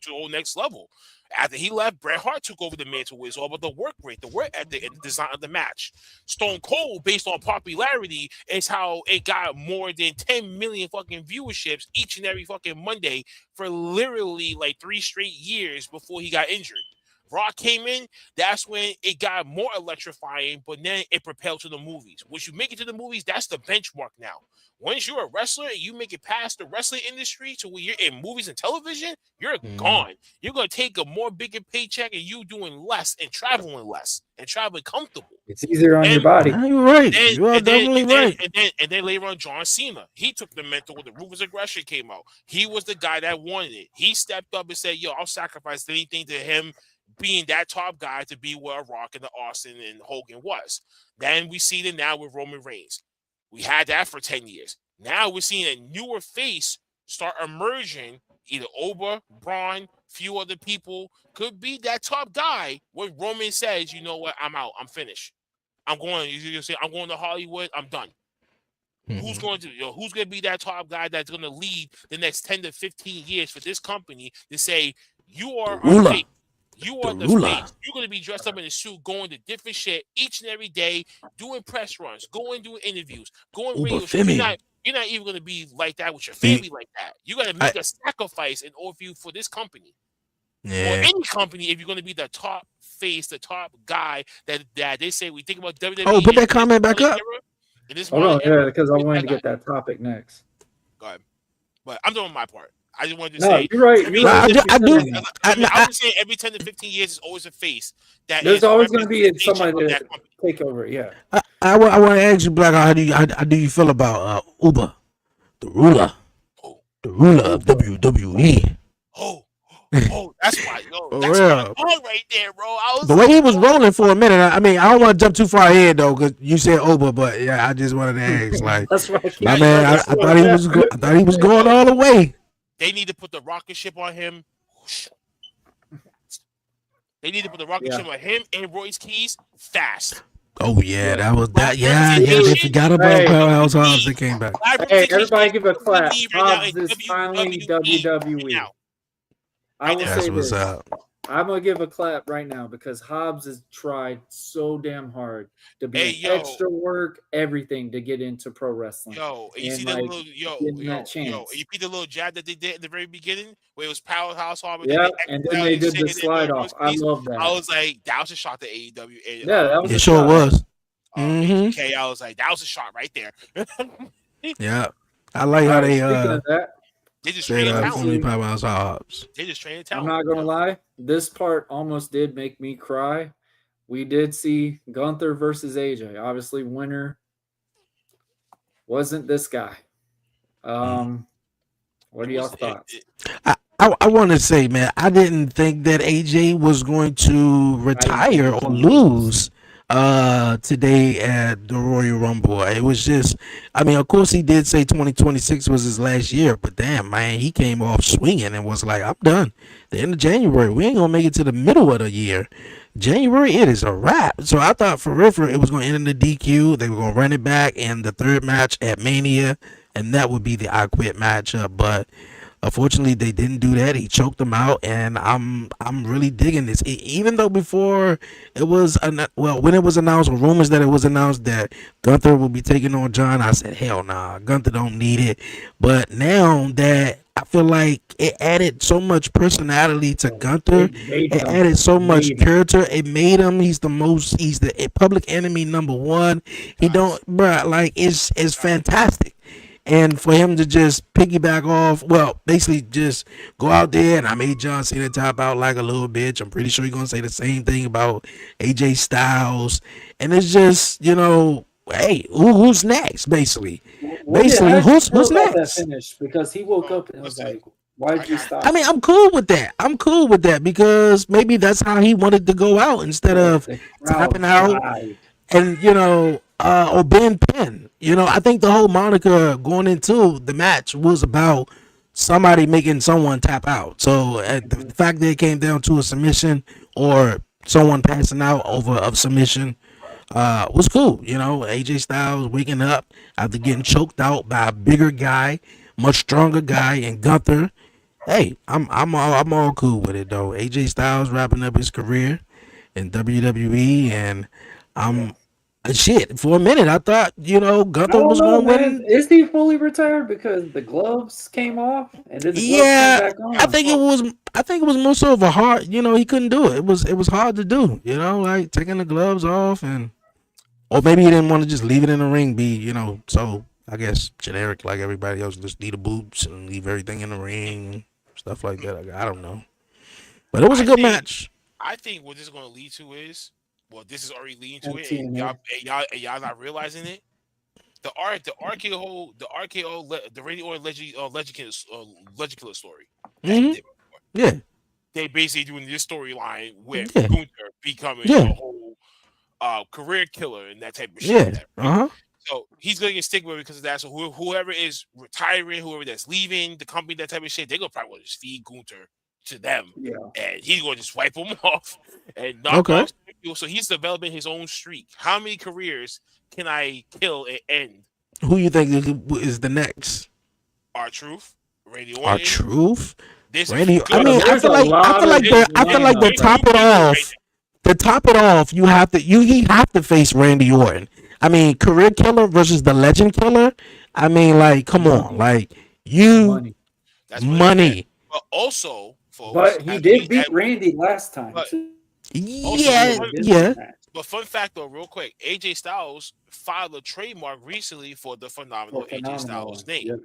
the whole next level. After he left, Bret Hart took over the mantle. It's all about the work rate, the work ethic, and the design of the match. Stone Cold, based on popularity, is how it got more than 10 million fucking viewerships each and every fucking Monday for literally like 3 straight years before he got injured. Rock came in, that's when it got more electrifying, but then it propelled to the movies. Once you make it to the movies, that's the benchmark now. Once you're a wrestler and you make it past the wrestling industry to where you're in movies and television, you're gone. You're going to take a more bigger paycheck and you doing less and traveling comfortable. it's easier on your And body. You're right. then, You are and then, definitely and then, right. and then later on, John Cena, he took the mentor when the Ruthless Aggression came out. He was the guy that wanted it. He stepped up and said, "Yo, I'll sacrifice anything to him being that top guy to be where Rock and the Austin and Hogan was." Then we see it now with Roman Reigns. We had that for 10 years. Now we're seeing a newer face start emerging. Either Oba, Braun, few other people could be that top guy. When Roman says, "You know what? I'm out. I'm finished. I'm going." You say, "I'm going to Hollywood. I'm done." Who's going to who's going to be that top guy that's going to lead the next 10 to 15 years for this company to say, "You are our Ruler. face. You The are the ruler. face. You're going to be dressed up in a suit, going to different shit each and every day, doing press runs, going doing interviews, going Uber radio shows. Femi. You're not even going to be like that with your See, family like that. You got to I make a sacrifice in order for you for this company or yeah. any company if you're going to be the top face, the top guy that they say we think about WWE Oh, put in that comment back up. this Hold modern on, era. because I It's wanted that to guy. get that topic next. Go ahead. But I'm doing my part. I just wanted to No, say you're right. every You're right. I do. I would say every 10 to 15 years is always a face that There's is always going to be representation somebody of to that company. take over. Yeah. I want to ask you, Black. How do you feel about Uber, the ruler, Oh, the ruler of WWE? oh, that's why, For that's my real. dog right there, bro. I was The way like, he was rolling for a minute. I mean, I don't want to jump too far ahead though, because you said Uber, but yeah, I just wanted to ask, like, That's right. my Yeah, man, that's I thought he was, I thought he was going all the way. they need to put the rocket ship on him. They need to put the rocket Yeah. ship on him and Royce Keys fast. Oh yeah, that was that. Yeah, yeah. They Representation. forgot about Hey. Powerhouse Hobbs that came back. Hey, everybody give a clap. WWE right now Hobbs in is finally WWE. right now. I will That's say what's this. up. I'm going to give a clap right now because Hobbs has tried so damn hard to be Hey, an yo. extra work, everything to get into pro wrestling. Yo, and you And, see that like, little getting that chance. and you see the little jab that they did at the very beginning where it was Powerhouse Harbor. Yeah, and then they did the slide off. I love that. I was like, that was a shot to AEW. Yeah, that was It a sure shot. was. BK, I was like, that was a shot right there. Yeah, I like how All right, they speaking of that, They just said trained formerly talent. Powerhouse Hobbs. They just trained I'm talent. not going to lie. This part almost did make me cry. We did see Gunther versus AJ. Obviously, winner wasn't this guy. What are y'all's thoughts? I want to say, man, I didn't think that AJ was going to retire or lose today at the Royal Rumble. It was just, I mean, of course he did say 2026 was his last year, but damn, man, he came off swinging and was like, I'm done. The end of January, we ain't gonna make it to the middle of the year. January, it is a wrap. So I thought for real, it was gonna end in the DQ. They were gonna run it back in the third match at Mania, and that would be the I Quit matchup. But unfortunately, they didn't do that. He choked them out, and I'm really digging this. Even though before it was when it was announced, or rumors that it was announced that Gunther will be taking on John, I said, hell nah, Gunther don't need it. But now that I feel like it added so much personality to Gunther. It made It him. added so much Made him. character. It made him. He's the public enemy number one. He don't, Facts. bruh. Like it's fantastic. And for him to just piggyback off, well, basically just go out there and I made John Cena tap out like a little bitch. I'm pretty sure you're gonna say the same thing about AJ Styles. And it's just, hey, who's next? Basically, How did who's you feel about that next? finish? Because he woke up and was Listen, like, "Why did you I got stop?" I mean, I'm cool with that. I'm cool with that because maybe that's how he wanted to go out instead of The tapping crowd out died. and or being pinned. I think the whole moniker going into the match was about somebody making someone tap out. So the fact that it came down to a submission or someone passing out over a submission was cool. AJ Styles waking up after getting choked out by a bigger guy, much stronger guy, and Gunther. Hey, I'm all cool with it though. AJ Styles wrapping up his career in WWE, and I'm shit. For a minute, I thought I Gunther don't was know, going to man. win. Is he fully retired because the gloves came off and then the gloves came Yeah, back I on? think it was. I think it was more so of a hard. He couldn't do it. It was hard to do. Like taking the gloves off, and or maybe he didn't want to just leave it in the ring. So I guess generic like everybody else, just leave the boots and leave everything in the ring, stuff like that. I don't know, but it was a I good think match. I think what this is going to lead to is, well, this is already leading to And it, and TNA. y'all not realizing it. The RKO, the Radio Legend Killer story that he Hmm. did. Yeah, They basically doing this storyline with yeah, Gunther becoming a yeah, whole career killer and that type of shit like yeah. that, right? Uh huh. So he's gonna get stigma because of that. So whoever is retiring, whoever that's leaving the company, that type of shit, they're gonna probably want to just feed Gunther to them, Yeah. and he's gonna just wipe them off and knock Okay. off people. So he's developing his own streak. How many careers can I kill and end? Who you think is the next? Our Truth, Randy Our Orton. truth, This Randy. I good. mean, I There's feel a like I lot feel of like the I feel like lineup to There's top right it two killers right off, to top it off, he have to face Randy Orton. I mean, career killer versus the legend killer. I mean, like, come now. on, like It's you money. That's money to get. money. But also, folks, But he did beat Randy last time but too. also He Yeah, had a yeah. business match but fun fact though, real quick, AJ Styles filed a trademark recently for the for phenomenal AJ phenomenal Styles one. name. Yep.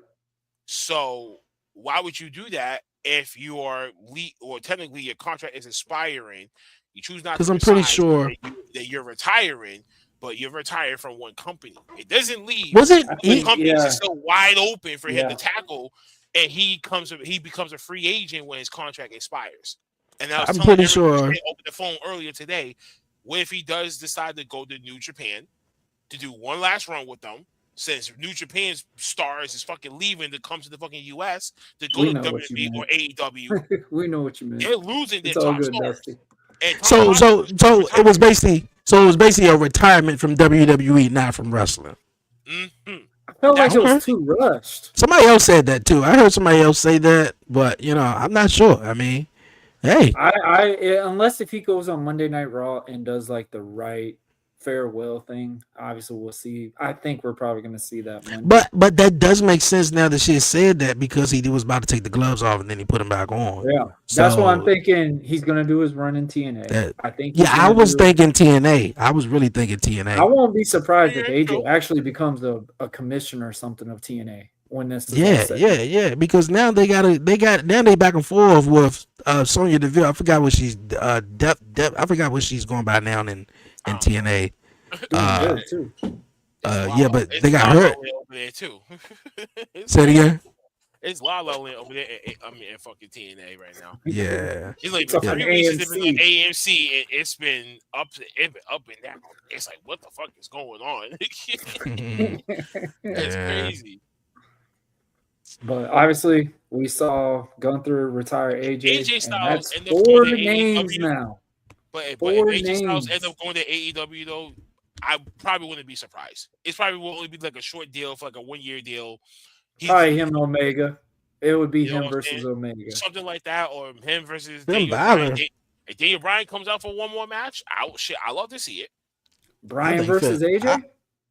So why would you do that if you are or technically your contract is expiring? You choose not to Because I'm pretty resign sure. that you're retiring, but you're retired from one company. It doesn't leave Was it I the think he? companies are still wide open for him to yeah. tackle, and he becomes a free agent when his contract expires. And I was I'm telling pretty everybody sure. over the phone earlier today, what if he does decide to go to New Japan to do one last run with them? Since New Japan's stars is fucking leaving to come to the fucking US to go We to know what you WWE or meant. AEW, We know what you meant. they're losing their It's all top good, stars. Dusty. And Tom So Lawson so is so it was retiring. basically a retirement from WWE, not from wrestling. Mhm. I felt like That's it what Okay. was too rushed. Somebody else said that too. I heard somebody else say that, but I'm not sure. I mean, hey, Unless if he goes on Monday Night Raw and does like the right farewell thing, obviously we'll see. I think we're probably going to see that Monday. but that does make sense now that she said that because he was about to take the gloves off and then he put them back on. Yeah, that's why I'm So thinking he's going to do his run in TNA. that I think yeah, he's I going to was do. thinking TNA. I was really thinking I TNA. won't be surprised if Yeah, AJ true. actually becomes a commissioner or something of TNA when this is all Yeah, said. yeah, yeah. Because now they back and forth with Sonya Deville. I forgot what she's I forgot what she's going by now in I don't know. TNA. Doing Uh, good too. yeah, but It's they got La La hurt. Land over there too. Say it again. It's La La Land over there. In fucking TNA right now. Yeah, It's like It's on 3 weeks since it's been on AMC. AMC, and it's been up and down. It's like, what the fuck is going on? It's yeah. crazy. But obviously, we saw Gunther retire AJ, AJ and Styles that's end up 4 going to names AEW, now. but if 4 AJ Styles names. end up going to AEW though, I probably wouldn't be surprised. It's probably will only be like a short deal for like a 1-year deal. Probably him and Omega. It would be You know him what I'm versus saying? Omega. Something like that, or him versus Finn Daniel Bryan. Balor. If Daniel Bryan comes out for one more match, I love to see it. Bryan think versus Finn- AJ?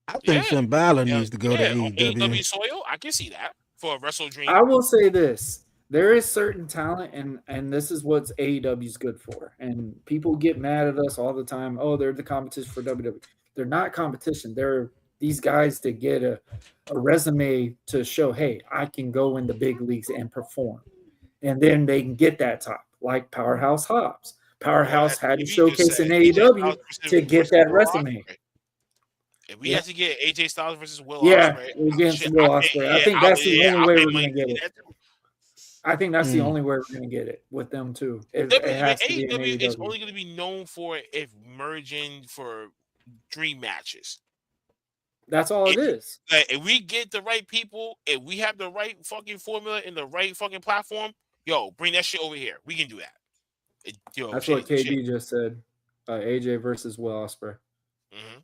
I think Yeah. Finn Balor Yeah, needs to go to on AEW. AEW soil, I can see that for a Wrestle Dream. I will say this. there is certain talent, and this is what AEW's good for. And people get mad at us all the time. Oh, they're the competition for WWE. They're not competition. They're these guys to get a resume to show, hey, I can go in the big leagues and perform. And then they can get that top, like Powerhouse Hobbs. Or as Powerhouse had to AB just showcase said, in AJ AEW Styles to get versus that Will resume. Ospreay. If we Yeah. had to get AJ Styles versus Will Yeah, Ospreay, against shit, Will Ospreay. I think that's the only I'll way pay we're money gonna to get see it. that too. I think that's the only way we're gonna get it with them too. It has to be in AEW is AEW. only going to be known for if merging for dream matches. That's all it is. If we get the right people, if we have the right fucking formula and the right fucking platform, yo, bring that shit over here. We can do that. That's what KB just said. AJ versus Will Ospreay. Mm-hmm.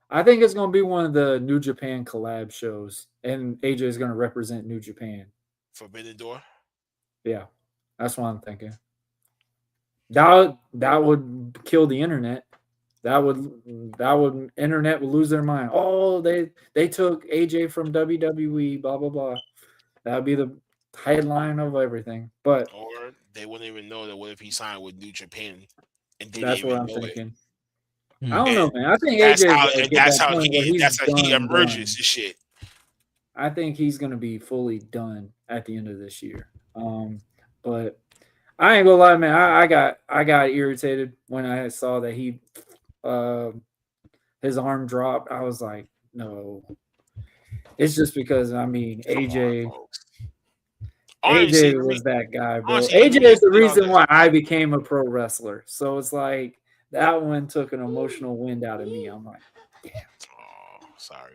I think it's going to be one of the New Japan collab shows, and AJ is going to represent New Japan. Forbidden Door. Yeah, that's what I'm thinking. That would kill the internet. That would internet would lose their mind. Oh, they took AJ from WWE. Blah blah blah. That would be the headline of everything. But or they wouldn't even know that. What if he signed with New Japan and they that's didn't what even I'm know thinking. it? I don't know, man. I think That's AJ how is get that point where he's that's how he done. emerges and shit. I think he's going to be fully done at the end of this year. But I ain't gonna lie, man. I got irritated when I saw that he his arm dropped. I was like, no. It's just because I mean AJ was that guy, bro. AJ is the reason why I became a pro wrestler. So it's like that one took an emotional wind out of me. I'm like, damn. Oh, sorry.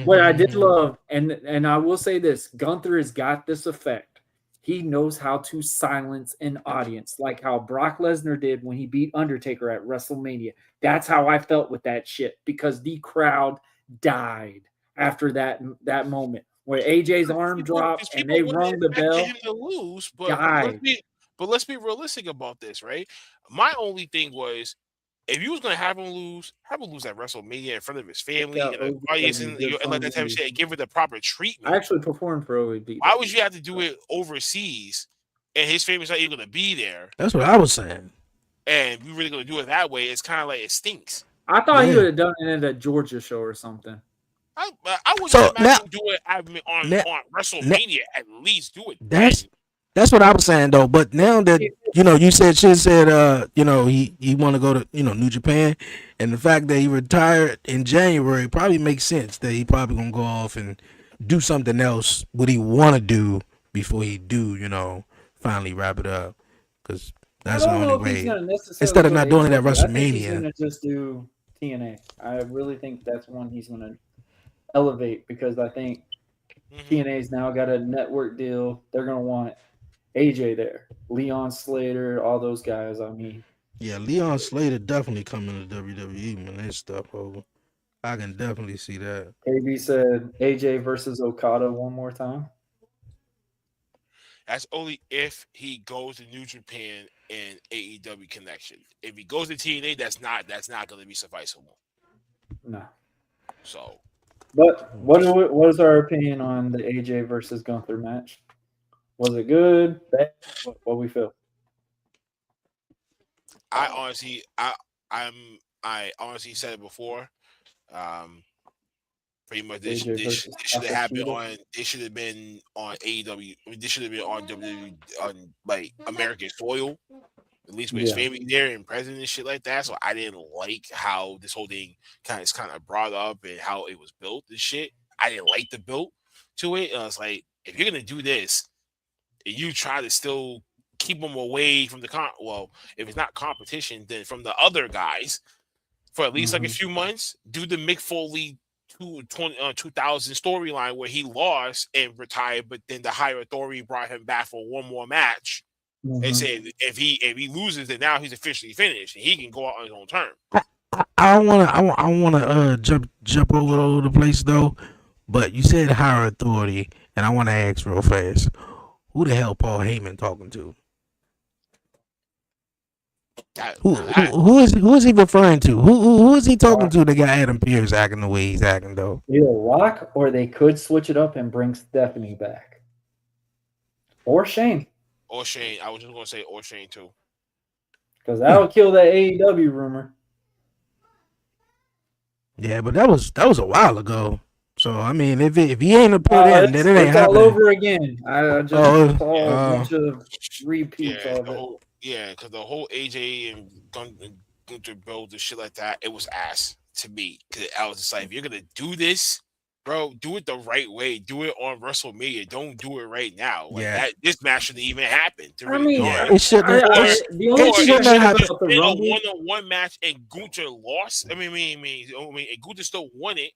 What I did love, and I will say this, Gunther has got this effect. He knows how to silence an audience, like how Brock Lesnar did when he beat Undertaker at WrestleMania. That's how I felt with that shit because the crowd died after that moment where AJ's arm dropped and they rung the bell. Him to lose, but let's be realistic about this, right? My only thing was, if you was gonna have him lose at WrestleMania in front of his family and the audience and like that type of shit, and give it the proper treatment. I actually performed for OEB. Why would you have to do it overseas and his family's not even gonna be there? That's what I was saying. And we really gonna do it that way? It's kind of like it stinks. I thought he would have done it in a Georgia show or something. I would imagine do it on WrestleMania. At least do it. That's what I was saying though. But now that you said he want to go to New Japan, and the fact that he retired in January probably makes sense that he probably gonna go off and do something else. What he want to do before he do finally wrap it up, because that's the only way. Instead of not doing it at WrestleMania, I think he's gonna just do TNA. I really think that's one he's gonna elevate because I think TNA's now got a network deal. They're gonna want AJ there, Leon Slater, all those guys. I mean, yeah, Leon Slater definitely coming to WWE when that stuff over. I can definitely see that. KB said AJ versus Okada one more time. That's only if he goes to New Japan and AEW connection. If he goes to TNA, that's not going to be sufficable. No. So, but what is our opinion on the AJ versus Gunther match? Was it good? Bad? What we feel? I honestly said it before. Pretty much this should have happened on. It should have been on AEW. This should have been on WWE on like American soil, at least with his family there and president and shit like that. So I didn't like how this whole thing kind of brought up and how it was built and shit. I didn't like the build to it. It's like, if you're gonna do this, and you try to still keep them away from if it's not competition, then from the other guys for at least like a few months, do the Mick Foley 2000 storyline where he lost and retired, but then the higher authority brought him back for one more match and said if he loses, then now he's officially finished and he can go out on his own term. I want to jump all over the place though, but you said higher authority, and I want to ask real fast, who the hell Paul Heyman talking to? Who is he referring to? Who is he talking to that got Adam Pearce acting the way he's acting though? Either Rock, or they could switch it up and bring Stephanie back. Or Shane. Or Shane. I was just gonna say or Shane too. Because that'll kill that AEW rumor. Yeah, but that was a while ago. So I mean, if he ain't appeared in, then it ain't It's all happening. over again. I just saw a bunch of Yeah, repeats of it. because the whole AJ and Gunther build and shit like that, it was ass to me. Because I was just like, if you're gonna do this, bro, do it the right way. Do it on WrestleMania. Don't do it right now. Like Yeah. that, this match shouldn't even happen. To I really mean, be Yeah, honest. it shouldn't. the only Or thing it I should know have about the been a Rumble, one-on-one match and Gunther lost. I mean, and Gunther still won it,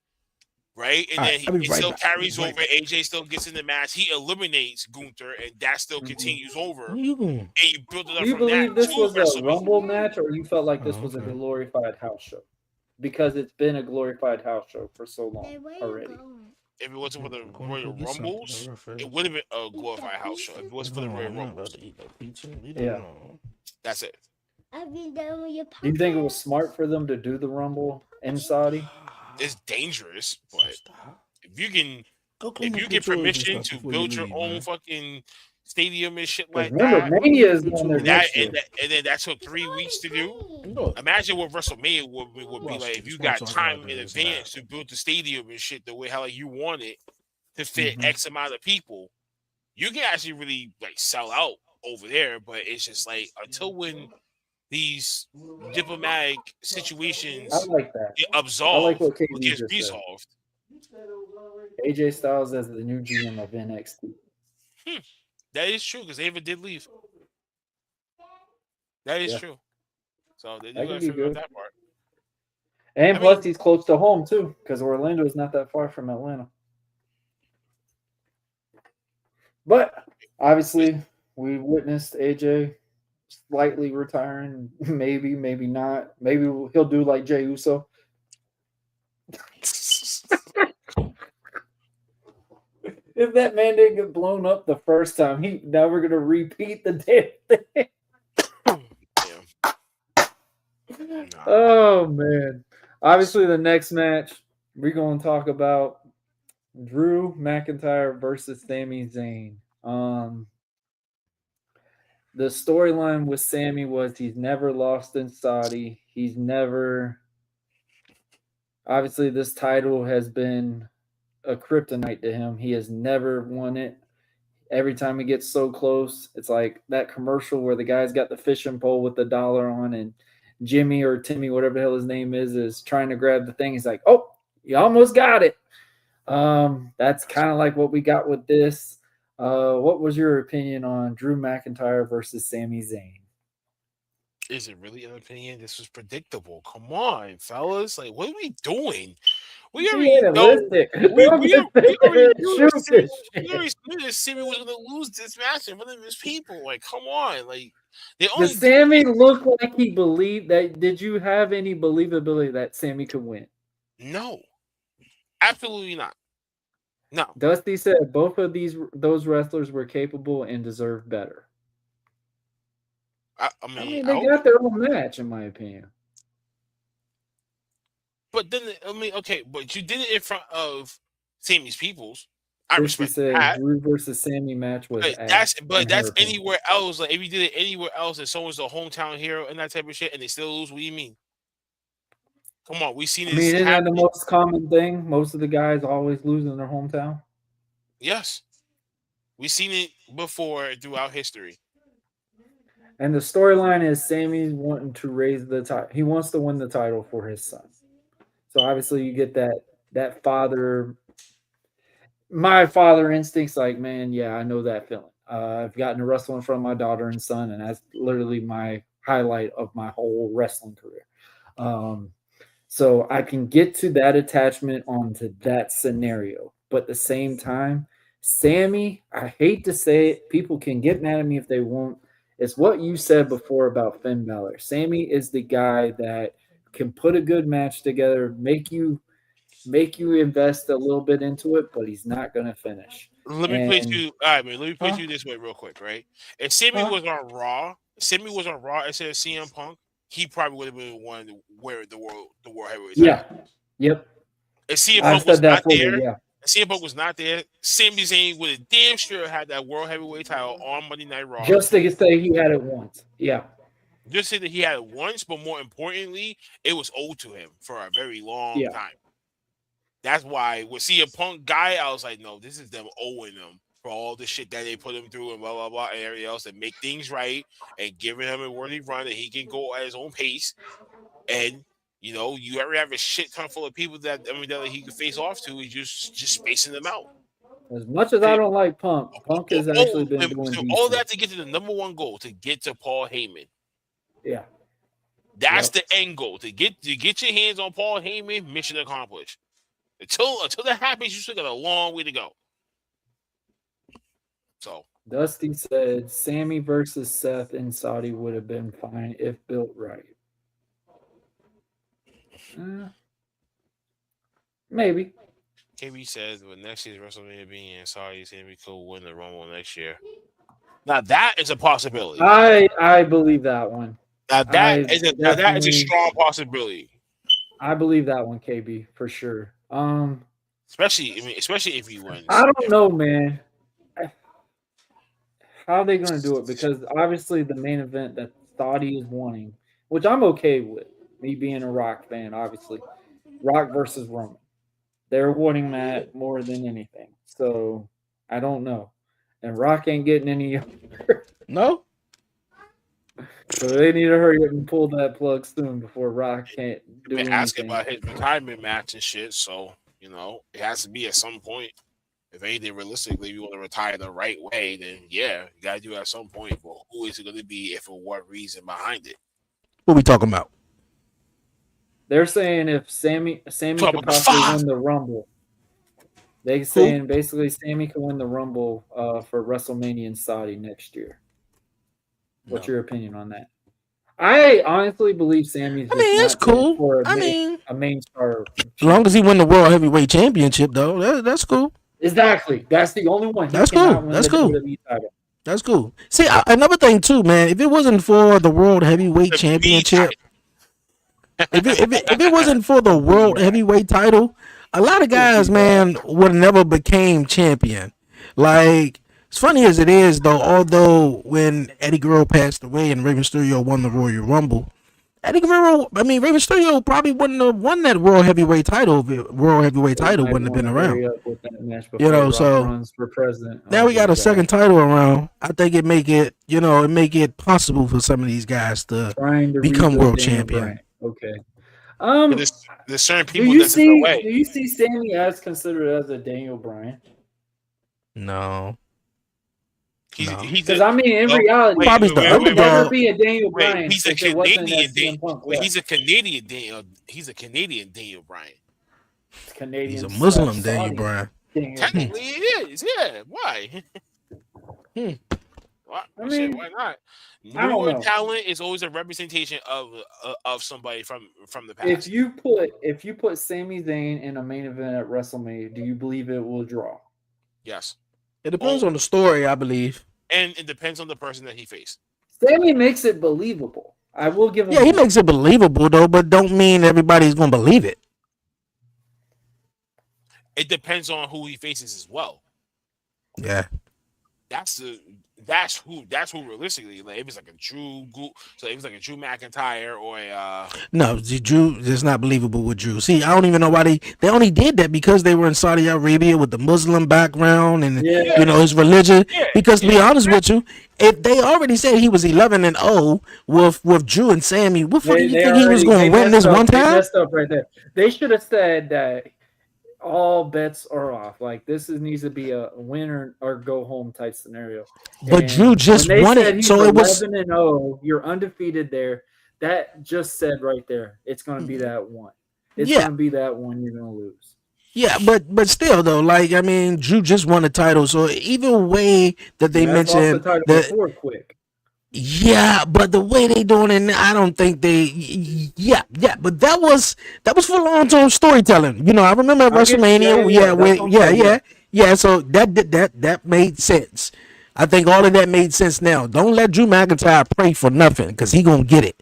right? And All right, then I'll be it right still back. carries over. AJ still gets in the match. He eliminates Gunther, and that still continues over. You going? And you build it do up you from that believe this to was a WrestleMania. Rumble match, or you felt like this Oh, was a okay. glorified house show? Because it's been a glorified house show for so long already. If it wasn't for the I'm going to Royal go get something Rumbles, real fast. it would have been a glorified house show. If it wasn't for the Royal I'm not about Rumbles, to eat no pizza. Yeah. that's it. Do you think it was smart for them to do the Rumble in Saudi? It's dangerous, but Stop. if you can Go clean if up you your get drawers and permission stuff to before build you your leave, own man. fucking stadium and shit Because like remember, that, Mania is going there and that next year. and then that took 3 weeks to do. Look, Imagine what WrestleMania would be watch like if this. you Watch got talk time about in this advance now. to build the stadium and shit the way how like you want it to fit Mhm. X amount of people. You can actually really like sell out over there, but it's just like until when these diplomatic I situations like that. get I like absolved what or KZ get just said. resolved. AJ Styles as the new GM of NXT. That is true because Ava did leave. That is Yeah. true. So they do That got could to be figure out good. that part. And I plus, mean, he's close to home too, because Orlando is not that far from Atlanta. But obviously, we witnessed AJ slightly retiring. Maybe, maybe not. Maybe he'll do like Jey Uso. If that man didn't get blown up the first time, he never gonna repeat the damn thing. nah. Oh man! Obviously, the next match we're gonna talk about Drew McIntyre versus Sami Zayn. The storyline with Sammy was he's never lost in Saudi. He's never. Obviously, this title has been a kryptonite to him. He has never won it. Every time he gets so close, it's like that commercial where the guy's got the fishing pole with the dollar on, and Jimmy or Timmy, whatever the hell his name is trying to grab the thing. He's like, "Oh, you almost got it." That's kind of like what we got with this. What was your opinion on Drew McIntyre versus Sami Zayn? Is it really an opinion? This was predictable. Come on, fellas. Like, what are we doing? We Be already know. realistic. We already knew Shoot this shit. that Sammy was going to lose this match in front of his people. Like, come on. Like, they Does only Sammy look like he believed that? Did you have any believability that Sammy could win? No, absolutely not. No, Dusty said both of those wrestlers were capable and deserved better. I I mean, mean, I they hope, got their own match, in my opinion. but then I mean, okay, but you did it in front of Sammy's peoples. I Christy respect said that. Drew versus Sammy match was But ass. that's anywhere else. Like if you did it anywhere else, and someone's the hometown hero and that type of shit, and they still lose. What do you mean? Come on, we've seen I mean, this isn't that the happen. most common thing? Most of the guys always lose in their hometown. Yes, we've seen it before throughout history. And the storyline is Sammy's wanting to raise the title. He wants to win the title for his son. So obviously you get that father. My father instincts, like, man, yeah, I know that feeling. I've gotten to wrestle in front of my daughter and son, and that's literally my highlight of my whole wrestling career. So I can get to that attachment onto that scenario. But at the same time, Sammy, I hate to say it, people can get mad at me if they want. It's what you said before about Finn Balor. Sammy is the guy that can put a good match together, make you invest a little bit into it, but he's not going to finish. Let me place you. All right, man. Let me place you this way real quick, right? If Sammy was on Raw, instead of CM Punk, he probably would have been one to wear the world heavyweight title. Yeah. Yep. If CM I've Punk was said that not for you, there, yeah. CM Punk was not there. Sami Zayn would have damn sure had that World Heavyweight title on Monday Night Raw. Just to say he had it once. Yeah. Just say that he had it once, but more importantly, it was owed to him for a very long time. That's why with CM Punk guy, I was like, no, this is them owing them for all the shit that they put him through and blah blah blah and everything else, and make things right and giving him a worthy run that he can go at his own pace. And you know, you ever have a shit ton full of people that that he could face off to, he's just spacing them out. As much as I don't like Punk, Punk has actually been doing decent. All that to get to the number one goal, to get to Paul Heyman. Yeah. That's the end goal. To get your hands on Paul Heyman, mission accomplished. Until that happens, you still got a long way to go. So Dusty said Sammy versus Seth in Saudi would have been fine if built right. Maybe. KB says with next year's WrestleMania being in Saudi, Sammy could win the Rumble next year. Now that is a possibility. I believe that one. That is a strong possibility. I believe that one, KB, for sure. Especially if he wins. I don't know, man. How are they going to do it? Because obviously the main event that Saudi is wanting, which I'm okay with, me being a Rock fan, obviously, Rock versus Roman. They're wanting that more than anything. So I don't know. And Rock ain't getting any younger. No. So they need to hurry up and pull that plug soon before Rock can't do anything. Asking about his retirement match and shit, so you know it has to be at some point. If anything, realistically, if you want to retire the right way, then yeah, you gotta do it at some point. But who is it going to be, and for what reason behind it? What we talking about? They're saying if Sammy could possibly win the Rumble. They're saying basically Sammy could win the Rumble for WrestleMania in Saudi next year. What's your opinion on that? I honestly believe Sammy's. It's cool. For a main star. As long as he win the World Heavyweight Championship, though, that's cool. Exactly. That's the only one. That's cool. That's cool. That's cool. See, another thing too, man. If it wasn't for the World Heavyweight Championship, if it wasn't for the World Heavyweight title, a lot of guys, man, would have never became champion. Like, as funny as it is, though, although when Eddie Guerrero passed away and Rey Mysterio won the Royal Rumble, Rey Mysterio probably wouldn't have won that World Heavyweight title if it, World Heavyweight title wouldn't have been around. You know, so now we got a second title around. I think it make it possible for some of these guys to become world champion. Okay. There's certain people that's in the way. Do you see Sammy as considered as a Daniel Bryan? No. Because I mean, in reality, probably never be a Daniel Bryan. He's a Canadian Daniel. He's a Canadian Daniel. He's a Canadian Daniel Bryan. Canadian. He's a Muslim Daniel Bryan. Technically, it is. Yeah. Why? Why not? Newer talent is always a representation of somebody from the past. If you put Sami Zayn in a main event at WrestleMania, do you believe it will draw? Yes. It depends on the story, I believe. And it depends on the person that he faced. Sammy makes it believable. I will give him. Yeah, he makes it believable though, but don't mean everybody's gonna believe it. It depends on who he faces as well. Yeah. That's who realistically, like, if it's like a Drew, so if it's like a Drew McIntyre or a no, Drew is not believable with Drew. See, I don't even know why they only did that because they were in Saudi Arabia with the Muslim background and his religion. Because to be honest with you, if they already said he was 11-0 with Drew and Sammy, what do you think he was going to win this one time? They messed up right there. They should have said that all bets are off. Like, this needs to be a win or go home type scenario. But Drew just won it, so it was 11-0. You're undefeated there. That just said right there, it's going to be that one. It's going to be that one you're going to lose. Yeah, but still though, like, I mean, Drew just won the title, so either way that they mentioned the before quick. Yeah, but the way they doing it, I don't think they. Yeah, but that was for long-term storytelling. You know, I remember at WrestleMania. Yeah. So that made sense. I think all of that made sense now. Don't let Drew McIntyre pray for nothing because he gonna get it.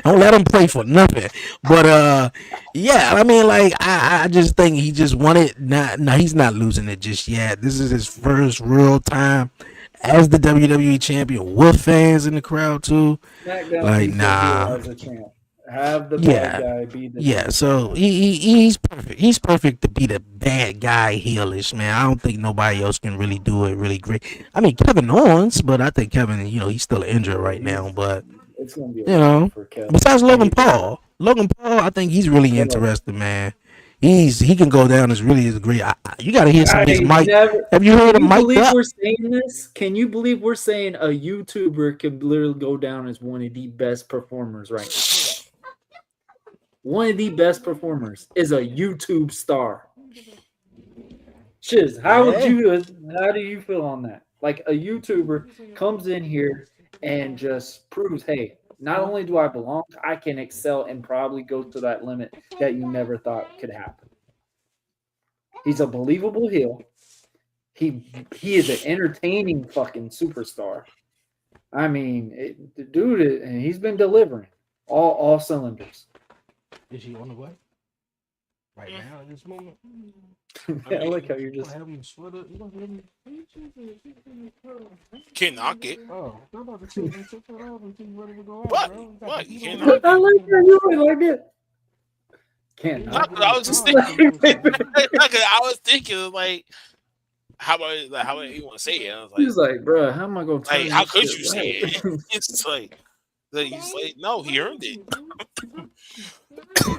Don't let him play for nothing. But yeah, I mean, like I just think he just wanted. No, he's not losing it just yet. This is his first real time as the WWE champion with fans in the crowd too. SmackDown Like, needs a heel nah, as a champ. Have the bad yeah, guy be the yeah. champ. So he's perfect. He's perfect to be the bad guy heelish man. I don't think nobody else can really do it really great. I mean, Kevin Owens, but I think Kevin, he's still injured Yeah, right now. But it's gonna be a you while know, for Kevin. besides And Logan Paul, I think he's really Bro, interested, man. He can go down as really as great. You got to hear some of his mic. never. Have you heard Can him you mic'd believe up? we're saying this? Can you believe we're saying a YouTuber can literally go down as one of the best performers right now? One of the best performers is a YouTube star. Shiz, how do you feel on that? Like a YouTuber comes in here and just proves, hey, not only do I belong, I can excel and probably go to that limit that you never thought could happen. He's a believable heel. He is an entertaining fucking superstar. I mean, the dude, and he's been delivering all cylinders. Is he on the way? Right now, at this moment? I like how you're just. Can't knock it. Oh, What? You can't knock I it. like how you like it. Can't No, knock 'cause I was just thinking. I was thinking like, how about you want to say it? I was He's like, like, bro, how am I gonna turn how this could shit you say right?" it? It's like he's like, no, he earned it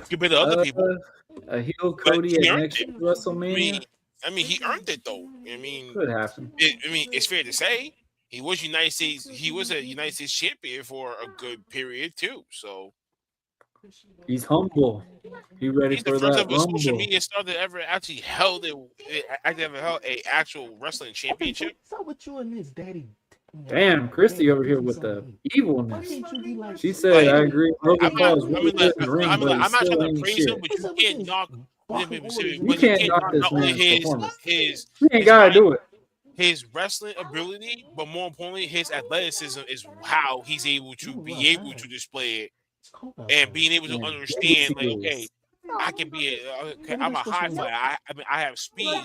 compared to other people. A heel But Cody he at earned next it. WrestleMania I mean, he earned it though. I mean, could happen. it's fair to say he was United States. He was a United States champion for a good period too. So He's humble. He ready he's the for first that of a social rumble. media star that ever actually held it. Actually ever held a actual wrestling championship. So with you and this daddy. Damn, Christy over here with the evilness. She said, Like, "I agree. Logan I'm not. Paul is I really mean, good like, in the ring, I'm but he not still trying to ain't praise him, shit. but you can't knock. You But you can't can't knock knock this not only man's performance. his You ain't his gotta mic, do it. his wrestling ability, but more importantly, his athleticism is how he's able to display it and being able to Yeah, understand, like, he okay, is. I can be okay, I'm a high flyer. I mean, I have speed.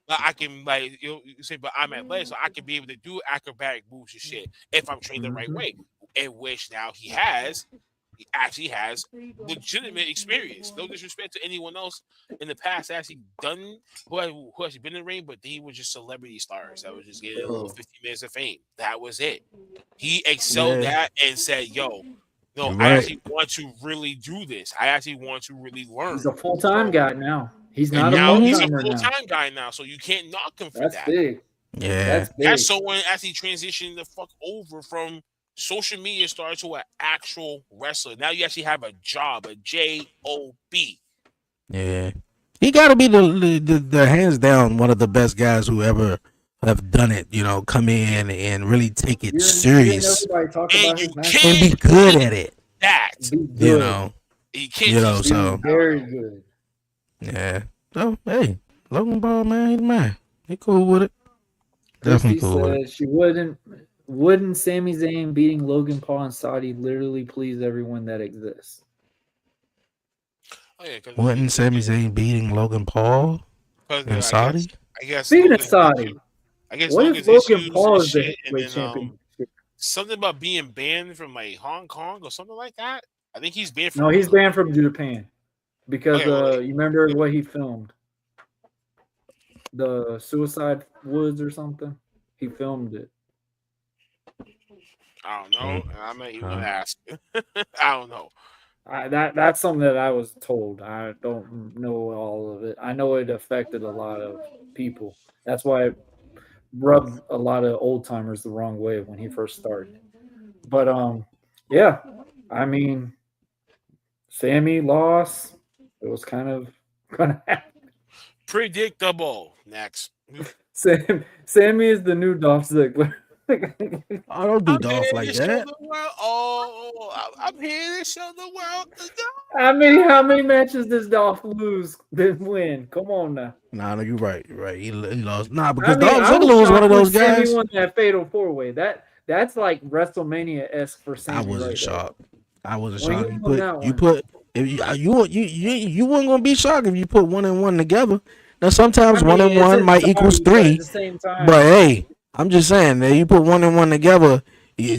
But I can you say, but I'm athletic, so I can be able to do acrobatic moves and shit if I'm trained the right Mhm. way. In which now he actually has legitimate experience. No disrespect to anyone else in the past actually done who has been in the ring, but they were just celebrity stars that was just getting a little Oh, 50 minutes of fame. That was it. He excelled Yeah, that and said, "Yo, no, you're I right. actually want to really do this. I actually want to really he's learn." a full time So guy now. He's and not a now part he's a timer full now. time guy now, so you can't knock him for That's that. big. Yeah. That's That's big. someone actually transitioning the fuck over from social media star to an actual wrestler. Now you actually have a job, a job. Yeah. He got to be the hands down one of the best guys who ever have done it. Come in and really take it Hearing serious everybody talk And about you his match, and be can't good teach at it. that. be You good. know. You can't teach that. So Be very good. yeah. So hey, Logan Paul, man, he's man. He cool with it. Christy Definitely cool with it. said she wouldn't Sami Zayn beating Logan Paul and Saudi literally please everyone that exists. Oh yeah, because Wasn't Sami Zayn beating Logan Paul in Saudi? I guess Speaking of Logan's Saudi, what if Logan's Logan issues Paul and is the shit, and heavyweight then champion? something about being banned from like Hong Kong or something like that. I think he's banned from. No, he's banned from Japan because Okay, well, you remember what he filmed, the Suicide Woods or something. He filmed it. I don't know. I'm not even gonna Uh, ask. I don't know. That's something that I was told. I don't know all of it. I know it affected a lot of people. That's why it rubbed a lot of old timers the wrong way when he first started. But yeah, I mean, Sammy lost. It was kind of Predictable. Next. Sammy is the new Dolph Ziggler. I don't do I'm Dolph here like to show that. the world. I'm here to show the world. I mean, how many matches does Dolph lose then win? Come on now. Nah, no, you're right. You're right. He lost. Nah, because I mean, Dolph I Ziggler was was one of shocked when those Sammy guys. won that fatal 4-way. That's like WrestleMania esque for I Sammy wasn't right there. shocked. I wasn't When he shocked. won that You one, put if you weren't gonna be shocked if you put one and one together. Now I sometimes one mean, and it's one might equals exciting, but at three, the same but time, hey, I'm just saying that you put one and one together.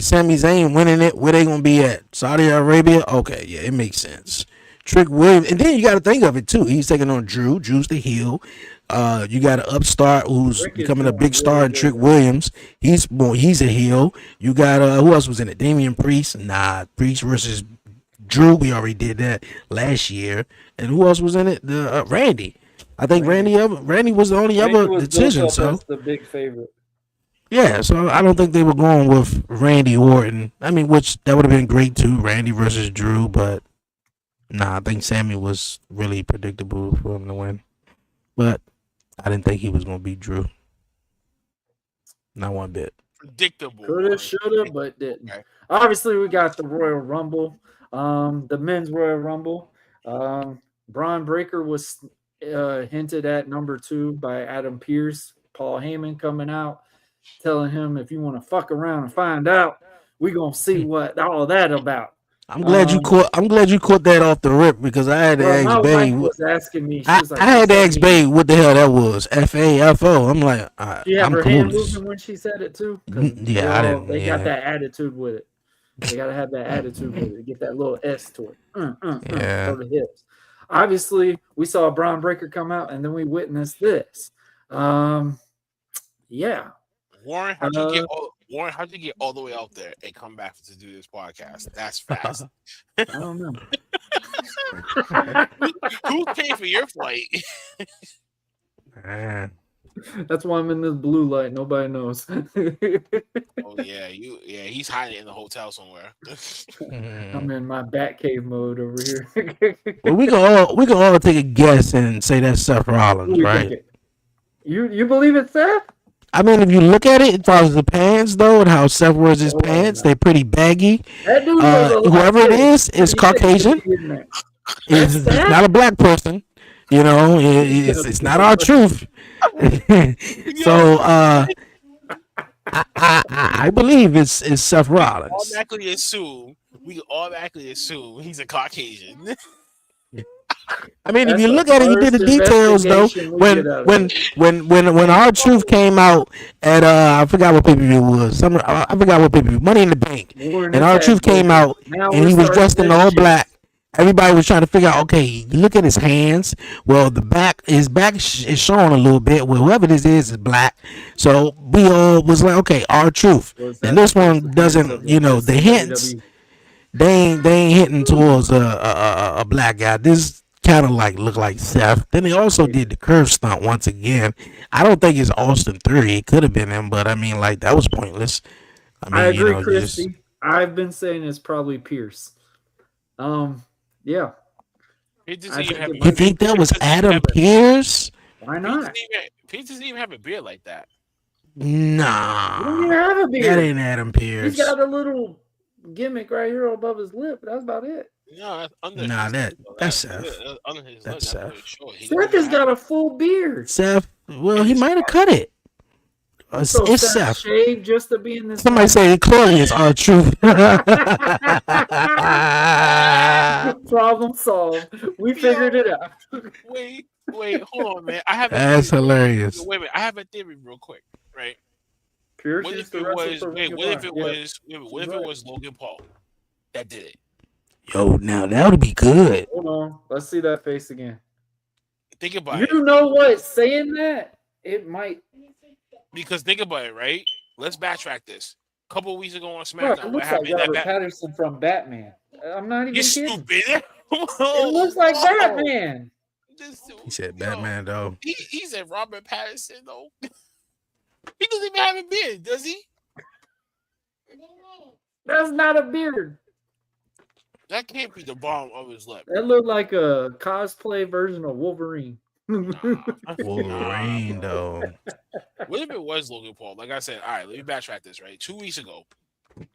Sami Zayn winning it. Where they gonna be at? Saudi Arabia? Okay, yeah, it makes sense. Trick Williams, and then you got to think of it too. He's taking on Drew. Drew's the heel. You got an upstart who's Rick is becoming a doing big star really in Trick good. Williams. He's a heel. You got who else was in it? Damian Priest. Nah, Priest versus Drew. We already did that last year. And who else was in it? The Randy. I think Randy, Randy was the only Randy other was built decision. up So as the big favorite. yeah, so I don't think they were going with Randy Orton. I mean, which that would have been great too, Randy versus Drew. But nah, I think Sammy was really predictable for him to win. But I didn't think he was going to beat Drew. Not one bit. Predictable. Coulda, shoulda, but didn't. Okay. Obviously, we got the Royal Rumble, the men's Royal Rumble. Braun Breaker was hinted at number 2 by Adam Pearce. Paul Heyman coming out, telling him, if you want to fuck around and find out, we gonna see what all that about. I'm glad you caught. I'm glad you caught that off the rip because I had to Bro, ask my Bay. wife was asking me. She I was like, had "What's to that ask mean?" Bay what the hell that was. FAFO. I'm like, She had I'm her hand clueless. moving when she said it too. Because Yeah, I didn't. they got Yeah, that attitude with it. They gotta have that attitude with it. Get that little S to it. yeah. Throw the hips. Obviously, we saw Braun Breaker come out, and then we witnessed this. Yeah. Warren, how'd you get all the way out there and come back to do this podcast? That's fast. I don't know. Who paid for your flight? Man. That's why I'm in this blue light. Nobody knows. Oh yeah, he's hiding in the hotel somewhere. I'm in my Batcave mode over here. Well, we can all take a guess and say that's Seth Rollins, right? You believe it's Seth? I mean, if you look at it, as far as the pants though, and how Seth wears his pants, they're pretty baggy. That dude was a Whoever it is Caucasian. It's not a black person. You know, it's not our truth. So I believe it's Seth Rollins. We automatically assume he's a Caucasian. I mean, if you look at it, you did the details though. When our truth came out at I forgot what pay-per-view it was. I forgot what pay-per-view. Money in the Bank. And our truth came out, and he was dressed in all black. Everybody was trying to figure out, okay, you look at his hands. Well, his back is showing a little bit. Well, whoever this is black. So we all was like, okay, our truth. And this one doesn't, the hints, they ain't hitting towards a black guy. This kind of look like Seth. Then they also did the curve stunt once again. I don't think it's Austin 3. It could have been him, but I mean, that was pointless. I agree, Christy. I've been saying it's probably Pierce. Yeah. You think that was Adam Pearce? Why not? Pierce doesn't even have a beard like that. Nah. He doesn't have a beard. That ain't Adam Pearce. He's got a little gimmick right here above his lip, but that's about it. No, that's under that's Seth. That's Seth. Seth has got a full beard. Seth, well, he might have cut it. So it's Seth. Shaved just to be in this. Somebody say Chloe is our truth. Problem solved. We figured it out. Wait, hold on, man. That's hilarious. Wait a minute. I have a theory real quick, right? Pierce What if it was Logan Paul that did it? Yo, now that would be good. Hold on. Let's see that face again. Think about it. You know what? Saying that, it might. Because think about it, right? Let's backtrack this. A couple of weeks ago on SmackDown, Bro, it looks like Robert Patterson from Batman. I'm not even kidding. Stupid. It looks like Batman. He said Batman, though. He said Robert Patterson, though. He doesn't even have a beard, does he? That's not a beard. That can't be the bottom of his lip. That looked like a cosplay version of Wolverine. Wolverine, though. What if it was Logan Paul? Like I said, all right, let me backtrack this, right? 2 weeks ago,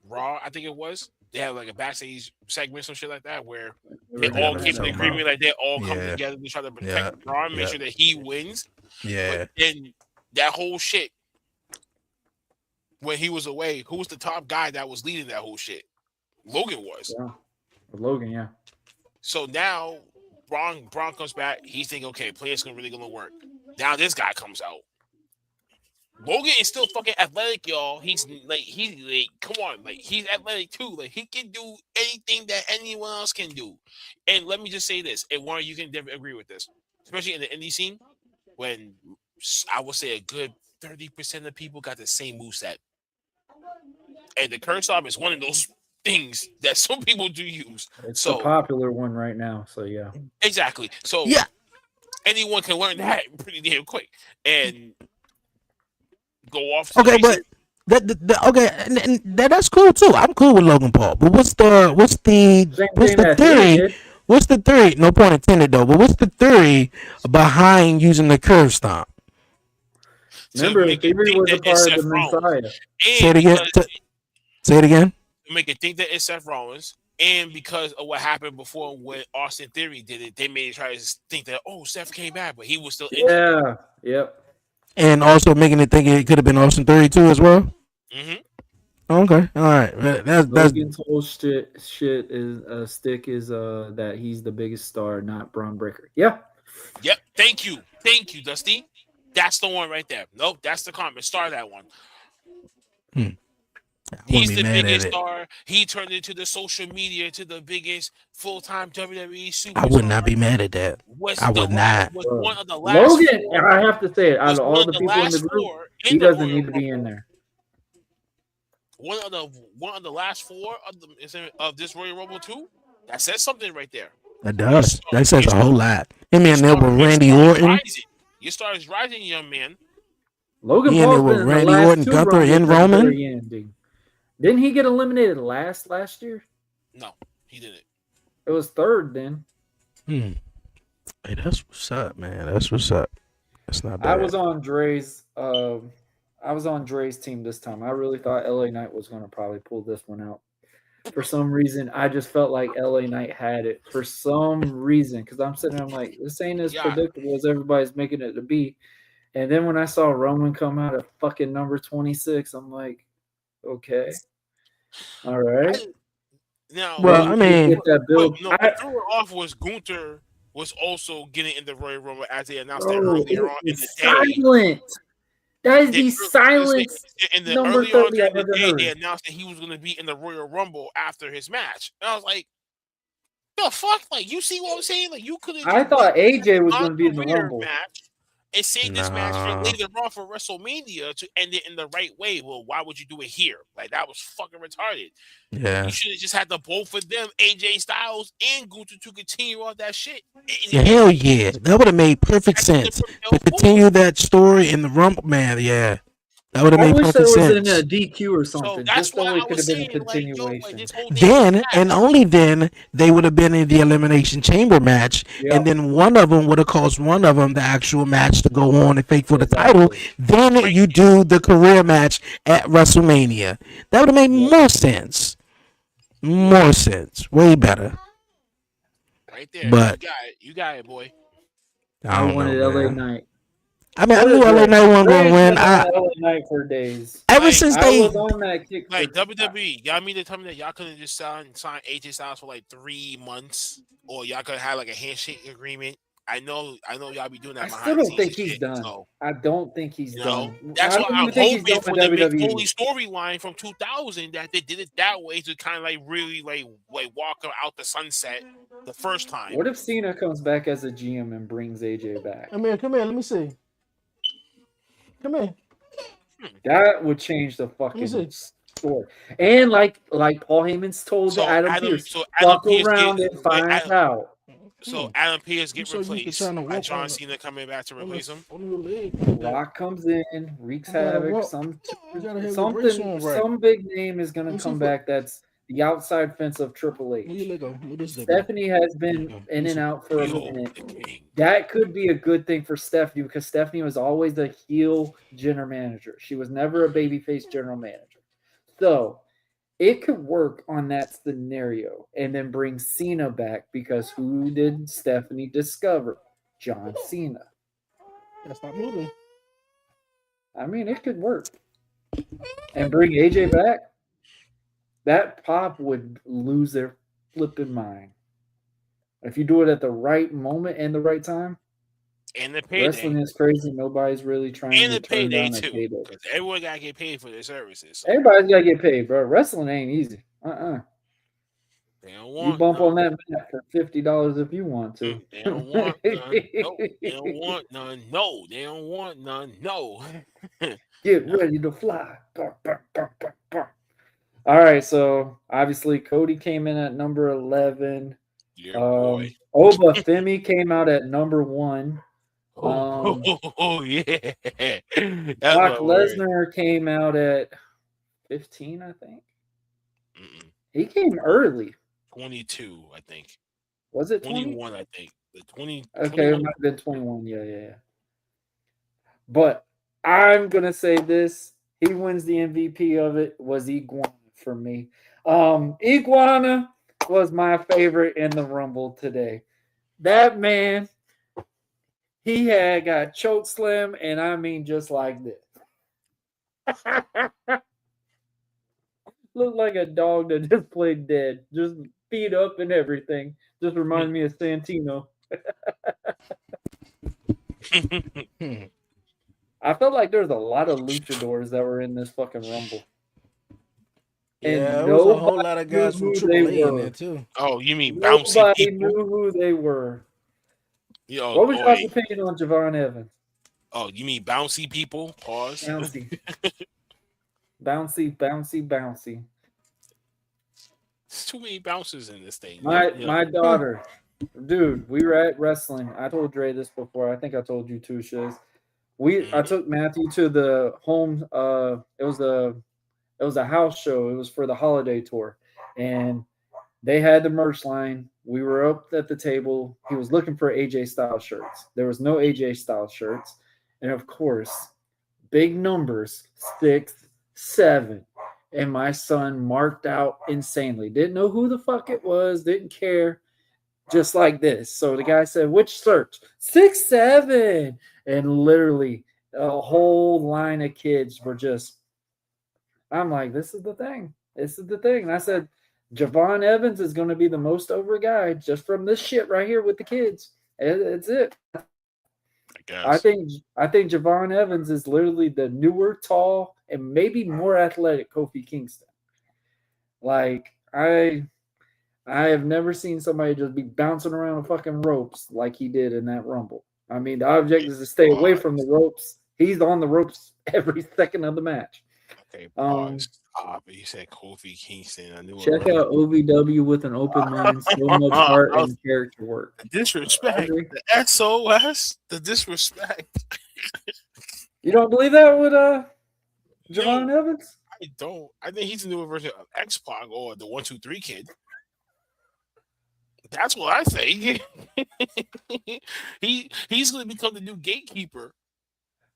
Raw, I think it was, they had a backstage segment, some shit like that, where they all came to the agreement, they all come together to try to protect Braun, make sure that he wins. Yeah. But then that whole shit, when he was away, who was the top guy that was leading that whole shit? Logan was. Yeah. Logan, yeah. So now Braun comes back. He's thinking, okay, players really gonna work. Now this guy comes out. Logan is still fucking athletic, y'all. He's like, come on, like he's athletic too. Like he can do anything that anyone else can do. And let me just say this, and Warren, you can definitely agree with this, especially in the indie scene, when I would say a good 30% of people got the same moveset. And the curse arm is one of those things that some people do use. It's the So popular one right now. So yeah. exactly. So Yeah. anyone can learn that pretty damn quick and go off to the Okay, races. but okay, and that's cool too. I'm cool with Logan Paul. But what's the Same thing that Theory theory? did. What's the theory? No pun intended though. But what's the theory behind using the curve stomp? To Remember, make it Theory think was a that it's part of Seth the Rollins, Messiah. Say and it again. because Say it again. to make it think that it's Seth Rollins, and because of what happened before when Austin Theory did it, they made it try to think that Seth came back, but he was still injured. Yeah. Yep. And also making it think it could have been Austin 32 as well. Mm-hmm. Okay, all right. That's Logan's whole shit is stick is that he's the biggest star, not Braun Breaker. Yeah. Yep. Thank you, Dusty. That's the one right there. Nope, that's the comment. Star that one. I He's wouldn't be the mad at biggest it. star. He turned into the social media to the biggest full-time WWE I would not superstar. be mad at that. Was I the would last not. was one of the last Logan, four. I have to say it, out Was of one all of the the people in the last group, four he in the doesn't Royal need to be in Rumble. there. One of the last four of this Royal Rumble too. That says something right there. It does. That says a whole lot. Him Your in there star, with your Randy star is Orton. rising. Your star is rising, young man. Logan He in there Paul's with been in the Randy last Orton, two Gunther, Rumbles and at the Roman. very ending. Didn't he get eliminated last year? No, he didn't. It was third then. Hey, that's what's up, man. That's what's up. That's not I bad. was on Dre's team this time. I really thought LA Knight was going to probably pull this one out. For some reason, I just felt like LA Knight had it. For some reason, because I'm sitting there, I'm like, this ain't as predictable as everybody's making it to be. And then when I saw Roman come out at fucking number 26, I'm like, okay, all right. Well, I mean, get that build. What threw it off was Gunther was also getting in the Royal Rumble as they announced that Bro, earlier on in the silent. That is the silence in the number earlier on 30 during I've the ever day, heard. they announced that he was going to be in the Royal Rumble after his match. And I was like, the fuck? Like, you see what I'm saying? Like, you could have. I thought AJ was going to be in the Rumble. Match and save this match for later on for WrestleMania to end it in the right way. Well, why would you do it here? Like, that was fucking retarded. Yeah. You should have just had the both of them, AJ Styles and Gunther, to continue all that shit. Yeah, hell yeah. That would have made perfect sense. To continue that story in the Rumble, man, yeah. That would have made perfect sense. I wish there was in a DQ or something. So that's just so why it I could was have been a saying, continuation. this whole then, and only then, they would have been in the Elimination Chamber match. Yep. And then one of them would have caused one of them the actual match to go on and fight for the title. Then you do the career match at WrestleMania. That would have made more sense. More sense. Way better. Right there. But you got it, boy. I wanted LA Knight. I mean, I knew LA Knight wasn't going to win. LA Knight for days. Ever since I was on that kick. Like WWE, y'all mean to tell me that y'all couldn't just sign AJ Styles for like 3 months, or y'all could have like a handshake agreement? I know y'all be doing that. I still don't think he's done. So, I don't think he's done. That's why I'm hoping for the Mick Foley storyline from 2000 that they did it that way to kind of like really like walk him out the sunset the first time. What if Cena comes back as a GM and brings AJ back? I mean, come here. Let me see. Come here. That would change the fucking story. And like Paul Heyman's told Adam Pearce, fuck around and find out. So Adam Pearce get replaced by John Cena coming back to replace him. Rock comes in, wreaks havoc. Some big name is gonna come back. That's the outside fence of Triple H. Stephanie has been in and out for a minute. That could be a good thing for Stephanie because Stephanie was always a heel general manager. She was never a babyface general manager. So it could work on that scenario and then bring Cena back because who did Stephanie discover? John Cena. Stop moving. I mean, it could work. And bring AJ back. That pop would lose their flipping mind. If you do it at the right moment and the right time, And the wrestling payday. is crazy. Nobody's really trying And to the turn payday down a too. payday. Because everyone gotta get paid for their services. So Everybody's gotta get paid, bro. Wrestling ain't easy. they don't You want bump on none. that mat for $50 if you want to. They don't want none. No. They don't want none. No. They don't want none. No. Get No. ready to fly. All right, so obviously Cody came in at number 11. Your boy. Oba Femi came out at number 1. Oh, yeah. That's Brock my word. Lesnar came out at 15, I think. Mm-mm. He came early. 22, I think. Was it 20? 21, I think. The 20, Okay, it 21. might have been 21. Yeah. But I'm gonna say this: he wins the MVP of it. Was Iguana for me? Iguana was my favorite in the Rumble today. That man, he had got choke slam, and I mean just like this. Looked like a dog that just played dead, just beat up and everything. Just reminded me of Santino. I felt like there was a lot of luchadors that were in this fucking Rumble. Yeah, And it was a whole nobody lot of knew guys from who they AAA in there were. too. Oh, you mean bouncy Nobody people? knew who they were. Yo, What was y'all's oi. opinion on Javon Evans? Oh, you mean bouncy people? Pause. Bouncy. Bouncy. There's too many bouncers in this thing. My daughter, dude, we were at wrestling. I told Dre this before. I think I told you too, Shiz. I took Matthew to the home. It was a house show. It was for the holiday tour, and they had the merch line. We were up at the table. He was looking for AJ Styles shirts. There was no AJ Styles shirts, and of course, big numbers 6, 7. And my son marked out insanely. Didn't know who the fuck it was. Didn't care. Just like this. So the guy said, "Which search?" 6, 7. And literally, a whole line of kids were just. I'm like, this is the thing. This is the thing. And I said, Javon Evans is going to be the most over guy just from this shit right here with the kids. It's it. I guess. I think Javon Evans is literally the newer, tall, and maybe more athletic Kofi Kingston. Like I have never seen somebody just be bouncing around the fucking ropes like he did in that Rumble. I mean, the object is to stay away from the ropes. He's on the ropes every second of the match. Okay, pause. But you said Kofi Kingston. I knew Check it. out OVW with an open mind, so much heart and character work. The disrespect, the SOS, the disrespect. You don't believe that with Javon Evans? I don't. I think he's a newer version of X-Pac or the 1-2-3 Kid. That's what I think. He's going to become the new gatekeeper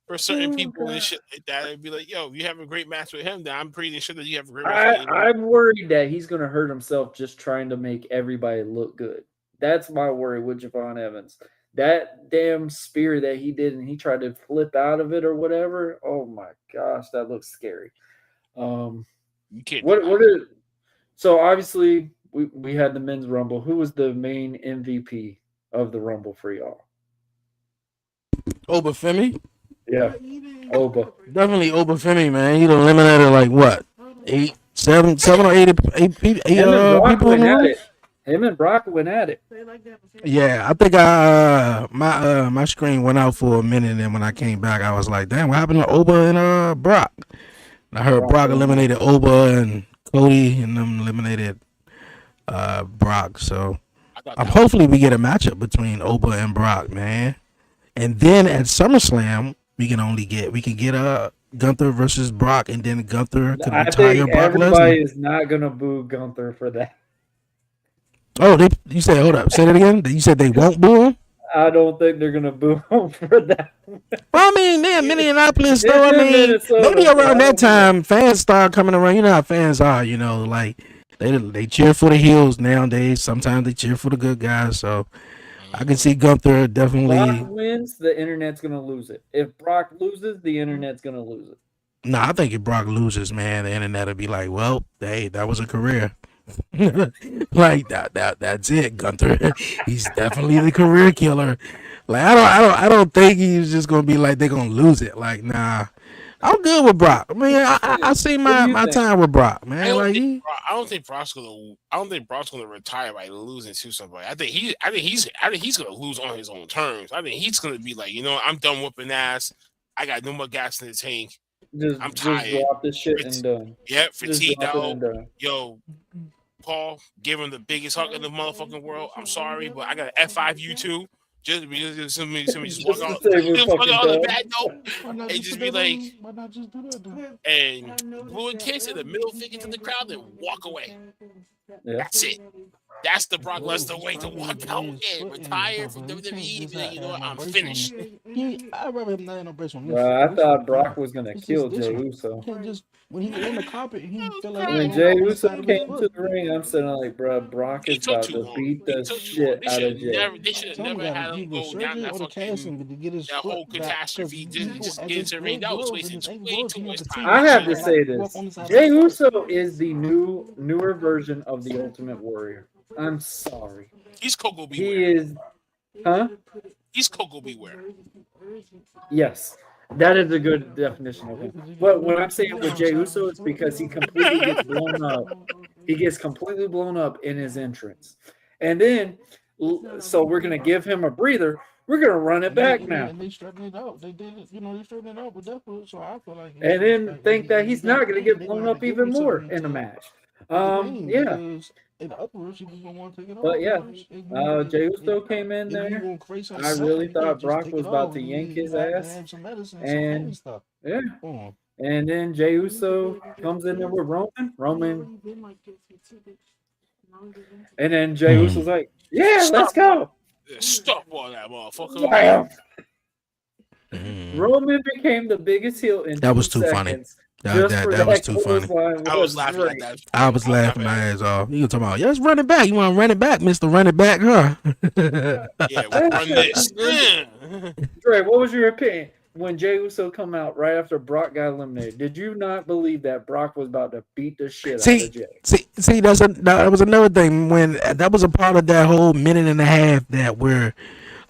for certain people and shit like that. And be like, yo, if you have a great match with him, then I'm pretty sure that you have a great match with him. I'm worried that he's going to hurt himself just trying to make everybody look good. That's my worry with Javon Evans. That damn spear that he did and he tried to flip out of it or whatever. Oh my gosh, that looks scary. You can't. So obviously we had the men's rumble. Who was the main MVP of the rumble for y'all? Oba Femi? Yeah. Oba. Definitely Oba Femi, man. He eliminated like what? 7 or 8 people in the room? Him and Brock went at it. Yeah, I think my screen went out for a minute, and then when I came back, I was like, "Damn, what happened to Oba and Brock?" And I heard Brock eliminated Oba and Cody, and them eliminated Brock. So hopefully we get a matchup between Oba and Brock, man. And then at SummerSlam, we can get Gunther versus Brock, and then Gunther could retire Brock Lesnar. Everybody is not gonna boo Gunther for that. Oh, you said, hold up, say that again. You said they won't boo him? I don't think they're gonna boo him for that. Well, I mean, they're in Minneapolis, though. I mean, maybe around that time, fans start coming around. You know how fans are, like they cheer for the heels nowadays. Sometimes they cheer for the good guys. So I can see Gunther definitely. If Brock wins, the internet's gonna lose it. If Brock loses, the internet's gonna lose it. No, I think if Brock loses, man, the internet will be like, well, hey, that was a career. Like that's it, Gunther. He's definitely the career killer. Like I don't think he's just gonna be like they're gonna lose it. Like nah, I'm good with Brock. I mean, I see What do you my think? time with Brock, I man. don't Like think he, I don't think Brock's gonna retire by losing to somebody. I think he's gonna lose on his own terms. I think he's gonna be like, I'm done whooping ass. I got no more gas in the tank. I'm Just tired. drop this shit and Fat- done. Yep, Just fatigued drop it out. and done. Yo, Paul, give him the biggest hug in the motherfucking world. I'm sorry, but I got an F5 you too. Just because somebody just walk Just to out, say we're just walk fucking out on a done. bad note why not and just just put be that like, on? Why not just do that then? and blow a kiss and a middle finger to the crowd and walk away. Yeah. That's it. That's the Brock Well, Lesnar he's way to probably walk gonna out get his and foot in and retire stuff, from but he can't WWE. just Be like, you know have what? no I'm brace on. finished. I'd rather him not have no brace on this Bro, I foot. thought This Brock foot, was gonna it's kill this Jey one. Uso. You can't just when he in the carpet, I he was feel like he When can crying. walk Jey on the Uso side of his came to foot. the ring, I'm sitting like, bro, Brock He is took about too to long. beat He the took too long. shit out of Jey. They should have Tell him never had got him either go down surgery that or the fucking casting to get his that foot whole back because catastrophe. he Just at get his into the ring. leg That was gloves and wasting his ankle way gloves, too he want much to time. continue I to have shake to and say walk this: on the side of Jey his foot. Uso is the newer version of the Ultimate Warrior. I'm sorry, He's Coco he Beware. is, huh? He's Coco Beware. Yes, that is a good definition of him. Because he can But feel what the I'm saying skin with on the Jey side of Uso his is foot. because he completely gets blown up. He gets completely blown up in his entrance, and then so we're gonna give him a breather. We're gonna run it And they back and they now, and they straightened it out. They did it, they straightened it out with that foot. So I feel like and then think that when he he's got not gonna pain, get they're gonna blown have to up give even him more something in the to match. ease the pain Yeah, because in the upwards he was gonna want to take it but off. yeah, If Jey Uso came in he there. gonna create I something really happen, he can't thought just Brock take was it about off. to yank He his got to ass, have some medicine, some pain and stuff. yeah, On. and then Jey Uso comes in there with Roman, and then Jey Hmm. Uso's like, "Yeah, let's Stop. go." Stop all that motherfucker. Wham! Hmm. Roman became the biggest heel in That two was too funny. seconds just for That was that too funny. clothesline I was was laughing at great. that. I was I was laughing laughing my at ass off. You can talk about, let's run it back. You want to run it back, Mister Run It Back, huh? Yeah, That run shit, this. Dre, what was your opinion when Jey Uso come out right after Brock got eliminated? Did you not believe that Brock was about to beat the shit out see, of Jey? see, that was another thing when that was a part of that whole minute and a half that where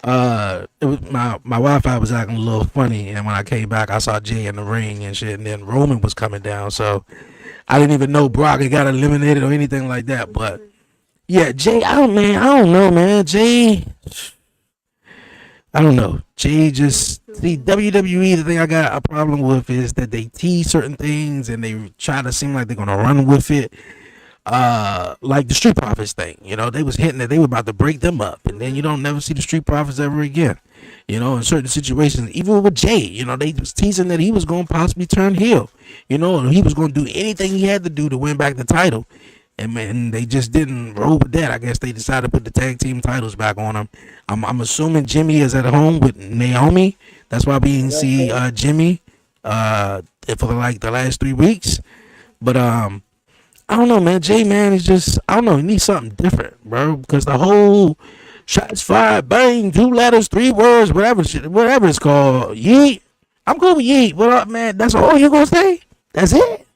it was my Wi-Fi was acting a little funny, and when I came back, I saw Jay in the ring and shit, and then Roman was coming down, so I didn't even know Brock had got eliminated or anything like that. But yeah, Jay, I don't know, man. Jay, I don't know. Jay just see WWE. The thing I got a problem with is that they tease certain things and they try to seem like they're gonna run with it. Like the Street Profits thing, they was hinting that they were about to break them up, and then you don't never see the Street Profits ever again. In certain situations, even with Jay, they was teasing that he was going to possibly turn heel, and he was going to do anything he had to do to win back the title. And man, they just didn't roll with that. I guess they decided to put the tag team titles back on him. I'm assuming Jimmy is at home with Naomi. That's why we didn't see Jimmy for like the last 3 weeks. But I don't know, man. Jay, man, is just, I don't know. He needs something different, bro. Because the whole shots fired, bang, 2 letters, 3 words, whatever it's called, yeet. I'm cool with yeet. What up, man? That's all you gonna say? That's it?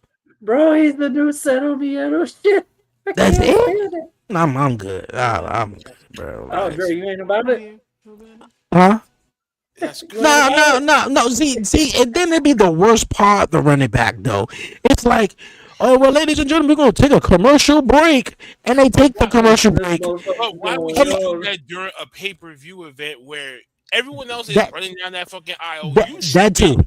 Bro, he's the new Settle Nieto shit. I That's can't it? stand it. I'm good. I'm good, bro. Oh, Relax. Dre, you ain't about it? Huh? That's You ain't about it? No. See, and then it'd be the worst part to run it back though. It's like, oh well, ladies and gentlemen, we're gonna take a commercial break, and they take the commercial This break. But motherfucker why would going you do on. that during a pay-per-view event where everyone else is That running down that fucking aisle? that You should that be too. part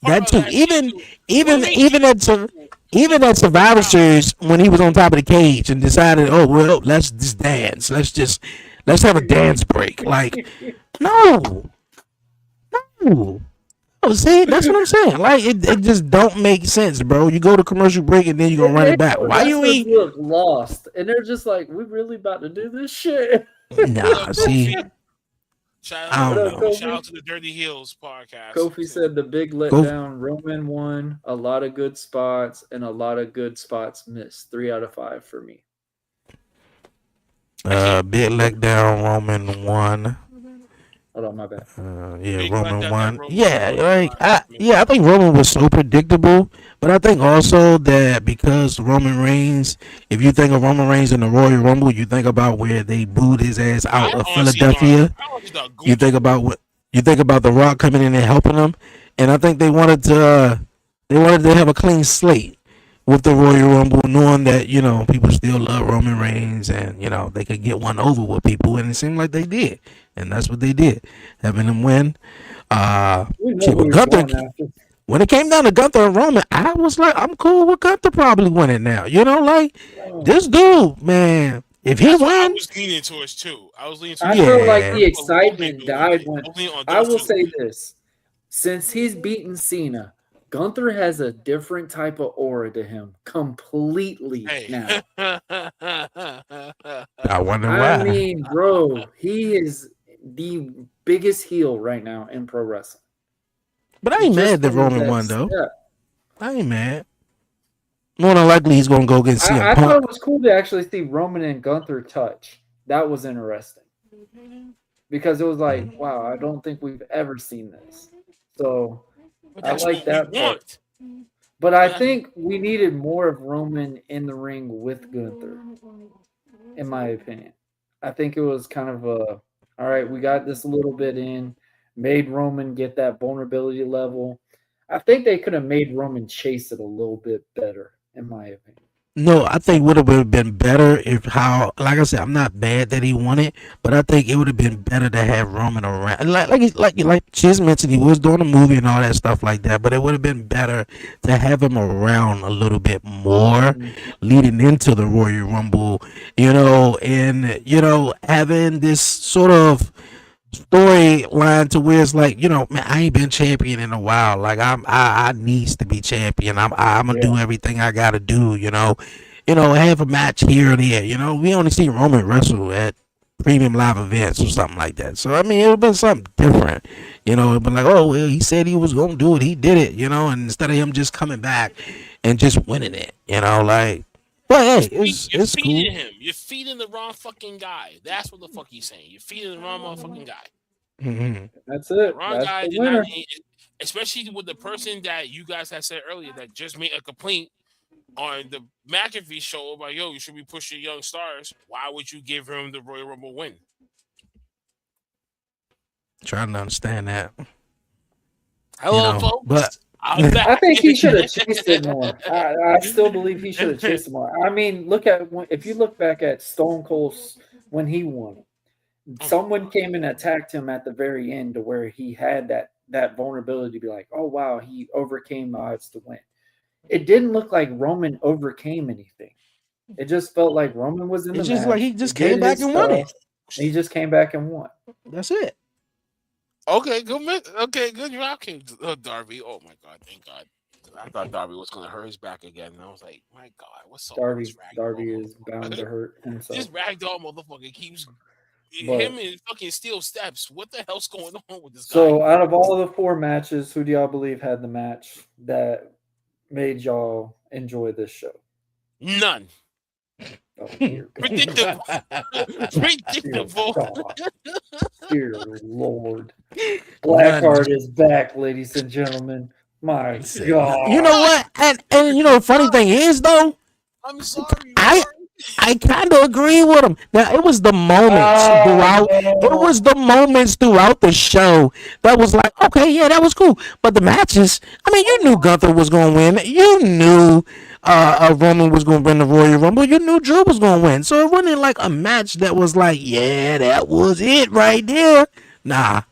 That of too. that shit Even too. What even makes even you at even at Survivor Series when he was on top of the cage and decided, oh well, let's just dance. Let's have a dance break. Like, no, no. Oh, see, that's what I'm saying. Like, it just don't make sense, bro. You go to commercial break and then you gonna It run it makes back. the Why you wrestlers ain't? look lost, and they're just like, "We really about to do this shit." What Nah, up, see, Kofi? Shout I out, What don't up, know. shout Kofi? out to the Dirty Heels podcast Kofi too. said the big Go, letdown. Roman won a lot of good spots, and a lot of good spots missed. 3 out of 5 for me. I can't. bit let down. Roman won. Hold on, my bad. Yeah, Big Roman letdown that won. Roman Yeah, won. I think Roman was so predictable, but I think also that because Roman Reigns, if you think of Roman Reigns in the Royal Rumble, you think about where they booed his ass out of Philadelphia. I honestly thought You Gunther think would. about what you think about The Rock coming in and helping them, and I think they wanted to have a clean slate with the Royal Rumble, knowing that people still love Roman Reigns, and they could get one over with people, and it seemed like they did, and that's what they did, having them win. We know Shit who with he's Gunther. going after. When it came down to Gunther and Roman, I was like, I'm cool with Gunther probably winning now. Like Oh. this dude, man, if he That's what I win, was leaning towards too. I was leaning I towards feel like yeah. the Gunther or Roman excitement to win died it. when I was leaning on I those will two to say win this. Since he's beaten Cena, Gunther has a different type of aura to him completely it. now. I wonder I why. mean, bro, he is the biggest heel right now in pro wrestling. But I ain't Just mad that from Roman that won though. step. I ain't mad. More than likely, he's gonna go against CM I thought Punk. it was cool to actually see Roman and Gunther touch. That was interesting because it was like, wow, I don't think we've ever seen this. So But I that's like what we that part. want. But I think we needed more of Roman in the ring with Gunther, in my opinion. I think it was kind of a, all right, we got this a little bit in, made Roman get that vulnerability level. I think they could have made Roman chase it a little bit better, in my opinion. No, I think would have been better if how, like I said, I'm not mad that he won it, but I think it would have been better to have Roman around. Like Chiz mentioned, he was doing a movie and all that stuff like that, but it would have been better to have him around a little bit more leading into the Royal Rumble, and having this sort of storyline to where it's like, man, I ain't been champion in a while. Like I needs to be champion. I'm gonna Yeah. do everything I gotta do. Have a match here or there. We only see Roman wrestle at premium live events or something like that. So I mean, it would have been something different. It'd been like, oh well, he said he was gonna do it. He did it. And instead of him just coming back and just winning it. Like. But hey, You're it's cool. feeding him. You're feeding the wrong fucking guy. That's what the fuck he's saying. You're feeding the wrong motherfucking guy. Mm-hmm. That's The it. wrong That's guy the did not winner. need, especially with the person that you guys had said earlier that just made a complaint on the McAfee show about, yo, you should be pushing young stars. Why would you give him the Royal Rumble win? Trying to understand that. Hello, folks. But I'm back. I think he should have chased it more. I still believe he should have chased it more. I mean, if you look back at Stone Cold's when he won, someone came and attacked him at the very end to where he had that vulnerability to be like, oh wow, he overcame the odds to win. It didn't look like Roman overcame anything. It just felt like Roman was in the it's just like match. he just He did came back his and won stuff. it. And he just came back and won. That's it. Okay, good. Okay, good. You're okay, Darby. Oh my God, thank God. I thought Darby was gonna hurt his back again, and I was like, my God, what's up with this Darby ragdoll? is bound to hurt himself. This ragdoll motherfucker keeps But- him in fucking steel steps. What the hell's going on with this guy? So out of all the 4 matches, who do y'all believe had the match that made y'all enjoy this show? None. Oh, dear God. Predictable. Predictable. Dear Lord. Blackheart is back, ladies and gentlemen. My God. You know what? And funny thing is though, I'm sorry. I kind of agree with him. Now it was the moments throughout. It was the moments throughout the show that was like, okay, yeah, that was cool. But the matches, I mean, you knew Gunther was gonna win. You knew Roman was gonna win the Royal Rumble. You knew Drew was gonna win. So it wasn't like a match that was like, yeah, that was it right there. Nah,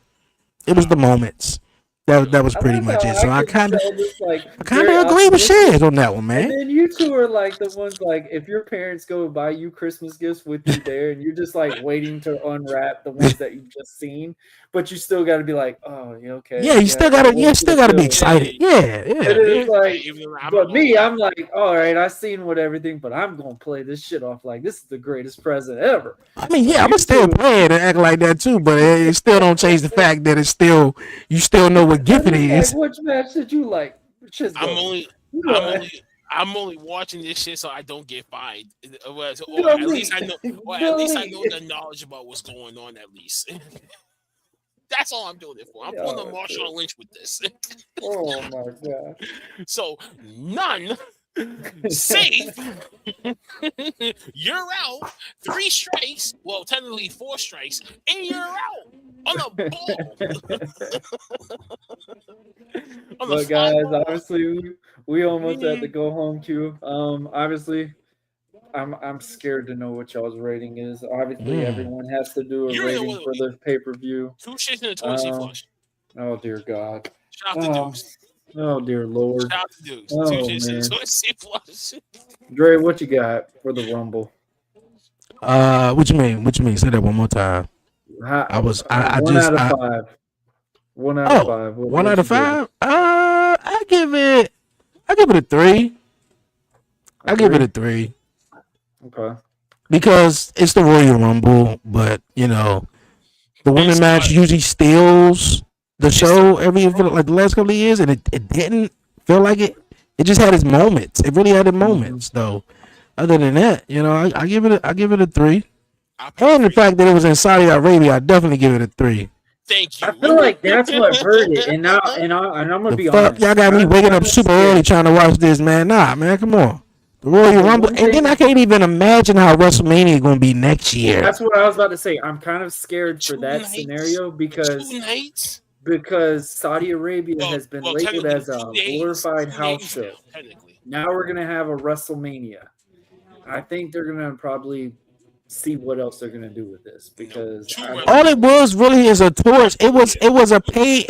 it was the moments. That was pretty much it. So I kind of agree with Shaz on that one, man. And then you two are like the ones like if your parents go buy you Christmas gifts with you there, and you're just like waiting to unwrap the ones that you've just seen, but you still got to be like, oh, yeah, okay. Yeah, you still gotta be excited. Yeah. It's like, but me, I'm like, all right, I've seen everything, but I'm gonna play this shit off like this is the greatest present ever. I mean, yeah, I'm gonna still play it and act like that too, but it still don't change the fact that you still know what gift it is. Like, which match did you like? I'm only watching this shit so I don't get fined. Or at least I know the knowledge about what's going on. At least That's all I'm doing it for. I'm pulling a Marshawn Lynch with this. Oh my god. So none safe. You're out. 3 strikes. Well, technically 4 strikes, and you're out on a ball. But guys, obviously we almost had to go home too. Obviously, I'm scared to know what y'all's rating is. Obviously, everyone has to do a rating for the pay-per-view. 2 shits in the toilet seat flush. Oh dear God. Shout out to Dukes. Oh dear Lord. Shout out to Dukes. 2 Oh, shits in the man. toilet seat flush. Dre, what you got for the Rumble? What you mean? What you mean? Say that one more time. I one out of 5. 1 out of 5. 1 out of 5. I give it a 3. I give it a 3. Okay. Because it's the Royal Rumble, but you know, the women match usually steals the show like the last couple of years, and it didn't feel like it. It just had its moments. It really had its moments, though. Other than that, you know, I give it a 3. And the fact that it was in Saudi Arabia, I definitely give it a 3. Thank you. I feel like that's what hurt it, and I'm gonna be honest. Y'all got me waking up super early trying to watch this, man. Nah, man, come on. The Royal Rumble, and then I can't even imagine how WrestleMania is going to be next year. That's what I was about to say. I'm kind of scared for that scenario because Saudi Arabia has been labeled as a glorified house show. Now we're gonna have a WrestleMania. I think they're gonna probably see what else they're gonna do with this because all it was really is a tourist. It was a pay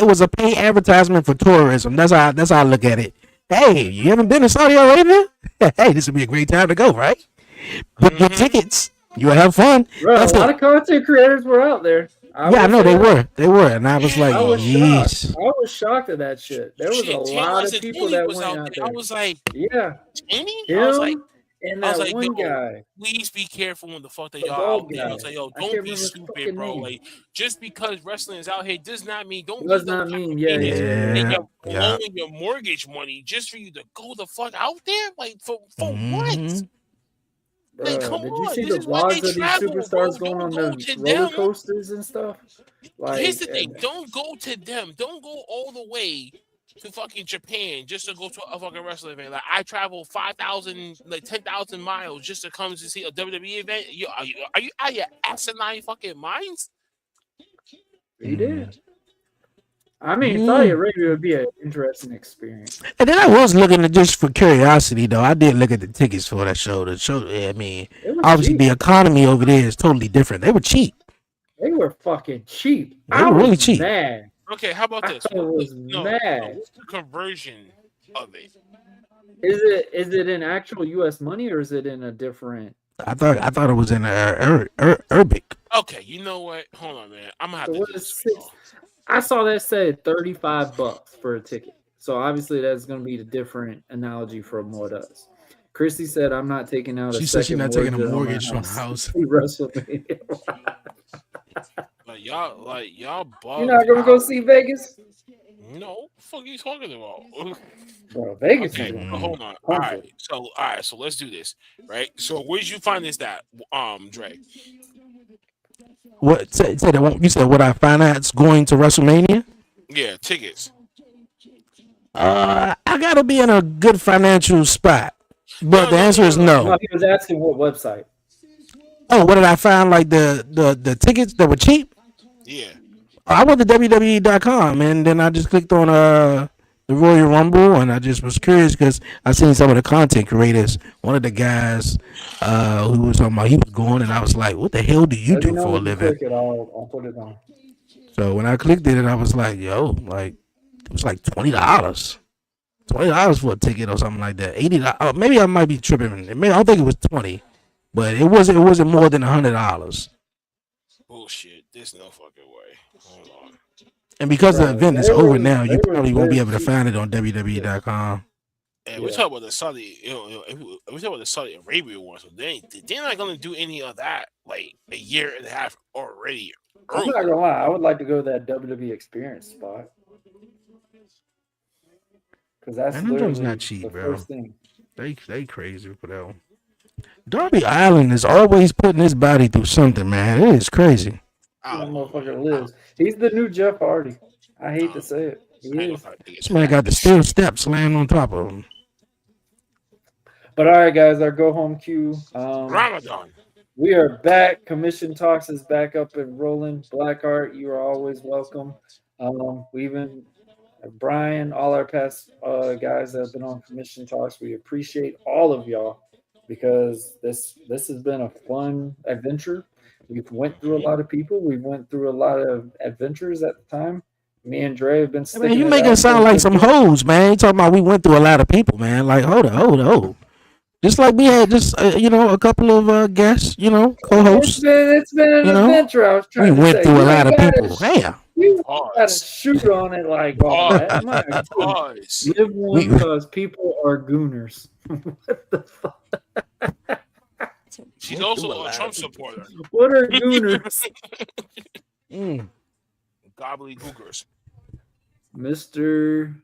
advertisement for tourism. That's how I look at it. Hey, you haven't been to Saudi Arabia? Hey, this would be a great time to go, right? Book your tickets. You'll have fun. Bro, a lot of content creators were out there. I know they were, and I was like, I was shocked at that shit. There was a lot of people that went out there. I was like, yeah, Jamie? I was like, and that like, one guy. Please be careful when the fuck that y'all out there. I was like, yo, don't be stupid, bro. Like, just because wrestling is out here does not mean blowing your mortgage money just for you to go the fuck out there. Like, for what? Bro, like, come on. Did you see the vlogs of these superstars going on the roller coasters and stuff? Like, here's the thing: don't go to them. Don't go all the way to fucking Japan just to go to a fucking wrestling event. Like, I travel 5,000, like 10,000 miles just to come to see a WWE event. Are you out of your asinine fucking minds? He did. I mean, Saudi Arabia would be an interesting experience. And then I was looking at just for curiosity, though. I did look at the tickets for that show. The show, I mean, obviously the economy over there is totally different. They were cheap. They were fucking cheap. They were really cheap. Mad. Okay, how about this? Mad. Conversion of it. Is it in actual U.S. money or is it in a different? I thought it was in Arabic. Okay, you know what? Hold on, man. I'm gonna have to do this. I saw that said $35 for a ticket. So obviously that's going to be the different analogy from what us. Christy said, "I'm not taking out." She said she's not taking a mortgage on a house. WrestleMania. y'all. You're not gonna go see Vegas? No, what the fuck are you talking about? Bro, Vegas. Okay, hold on. All right, so let's do this, right? So where did you find this at, Dre? What say that? You said what I finance going to WrestleMania? Yeah, tickets. I gotta be in a good financial spot, but the answer is no. He was asking what website. Oh, what did I find? Like the tickets that were cheap? Yeah. I went to WWE.com and then I just clicked on the Royal Rumble, and I just was curious because I seen some of the content creators. One of the guys who was talking about he was going, and I was like, "What the hell do you do for a living?" Click it, I'll put it on. So when I clicked it, I was like, "Yo, like it was like $20, $20 for a ticket or something like that. $80. Maybe I might be tripping. I don't think it was 20, but it wasn't more than $100." Bullshit. There's no fucking way. Hold on. And because the event is over now, you probably won't be able to find it on WWE.com. And we're talking about the Saudi, we're talking about the Saudi Arabia one. So they're not gonna do any of that like a year and a half already. I'm not gonna lie, I would like to go to that WWE experience spot. Because that's literally not cheap, the bro. first thing. They crazy for that one. Darby Allin is always putting his body through something, man. It is crazy. I That don't know, motherfucker man. lives. He's the new Jeff Hardy. I hate to say it. He I ain't is. gonna try to dig This into man that. got the steel steps laying on top of him. But all right, guys, our go home cue. Ramadan. We are back. Commission Talks is back up and rolling. Blackheart, you are always welcome. We even Brian, all our past guys that have been on Commission Talks, we appreciate all of y'all because this has been a fun adventure. We've went through a lot of people. We went through a lot of adventures at the time. Me and Dre have been Hey, man, sticking you it making it out for a sound like good some bit. hoes, man. You talking about we went through a lot of people, man. Like, hold. Just like we had just, a couple of guests, It's co-hosts, been it's been an you know. adventure. I was We trying to went say through a you lot ain't of got people. Damn. you got to Pause. shoot on it like all that. My Pause. goodness. Pause. Live We, one because people are gooners. What the fuck? She's went also through a a lot Trump of people. supporter. What are gooners? Mm. Gobbly googers. Mr.